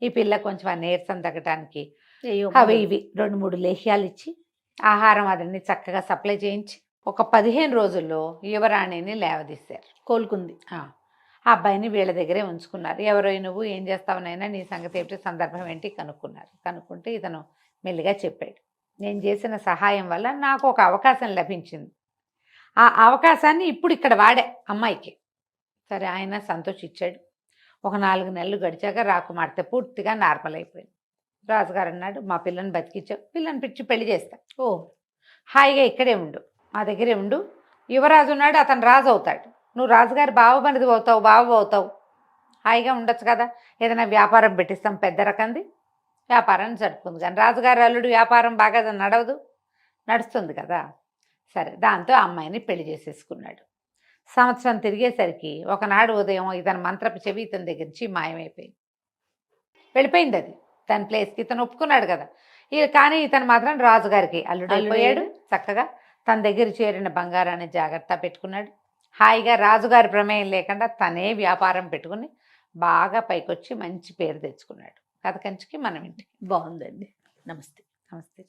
ఈ పిల్ల కొంచెం ఆ నీరసం తగ్గటానికి అవి ఇవి 2-3 లేహ్యాలు ఇచ్చి ఆహారం అదన్నీ చక్కగా సప్లై చేయించి ఒక 15 రోజుల్లో యువరాణిని లేవదీశారు. కోలుకుంది. ఆ అబ్బాయిని వీళ్ళ దగ్గరే ఉంచుకున్నారు. ఎవరో నువ్వు ఏం చేస్తావునైనా, నీ సంగతి ఏమిటి, సందర్భం ఏంటి కనుక్కున్నారు. కనుక్కుంటే ఇతను మెల్లిగా చెప్పాడు, నేను చేసిన సహాయం వల్ల నాకు ఒక అవకాశం లభించింది, ఆ అవకాశాన్ని ఇప్పుడు ఇక్కడ వాడే అమ్మాయికి. సరే ఆయన సంతోషించాడు. ఒక 4 నెలలు గడిచాక రాకుమార్తె పూర్తిగా నార్మల్ అయిపోయింది. రాజుగారు అన్నాడు, మా పిల్లని బతికించావు, పిల్లని పిచ్చి పెళ్లి చేస్తా, హాయిగా ఇక్కడే ఉండు, మా దగ్గరే ఉండు, యువరాజు ఉన్నాడు, అతను రాజు అవుతాడు, నువ్వు రాజుగారి బావమరిది అవుతావు, బావ అవుతావు, హాయిగా ఉండొచ్చు కదా, ఏదైనా వ్యాపారం పెట్టిస్తాం పెద్ద రకంది, వ్యాపారాన్ని జరుపుకుంది. కానీ రాజుగారి అల్లుడు వ్యాపారం బాగా నడుస్తుంది కదా. సరే దాంతో అమ్మాయిని పెళ్లి చేసేసుకున్నాడు. సంవత్సరం తిరిగేసరికి ఒకనాడు ఉదయం ఇతని మంత్రపు చెవి ఇతని దగ్గర నుంచి మాయమైపోయింది, వెళ్ళిపోయింది అది తన ప్లేస్కి. ఇతను ఒప్పుకున్నాడు కదా, కానీ ఇతను మాత్రం రాజుగారికి అల్లుడు అయిపోయాడు. చక్కగా తన దగ్గర చేరిన బంగారాన్ని జాగ్రత్త పెట్టుకున్నాడు. హాయిగా రాజుగారి ప్రమేయం లేకుండా తనే వ్యాపారం పెట్టుకుని బాగా పైకొచ్చి మంచి పేరు తెచ్చుకున్నాడు. కథ కంచికి మనం ఇంటికి. బాగుందండి. నమస్తే. నమస్తే.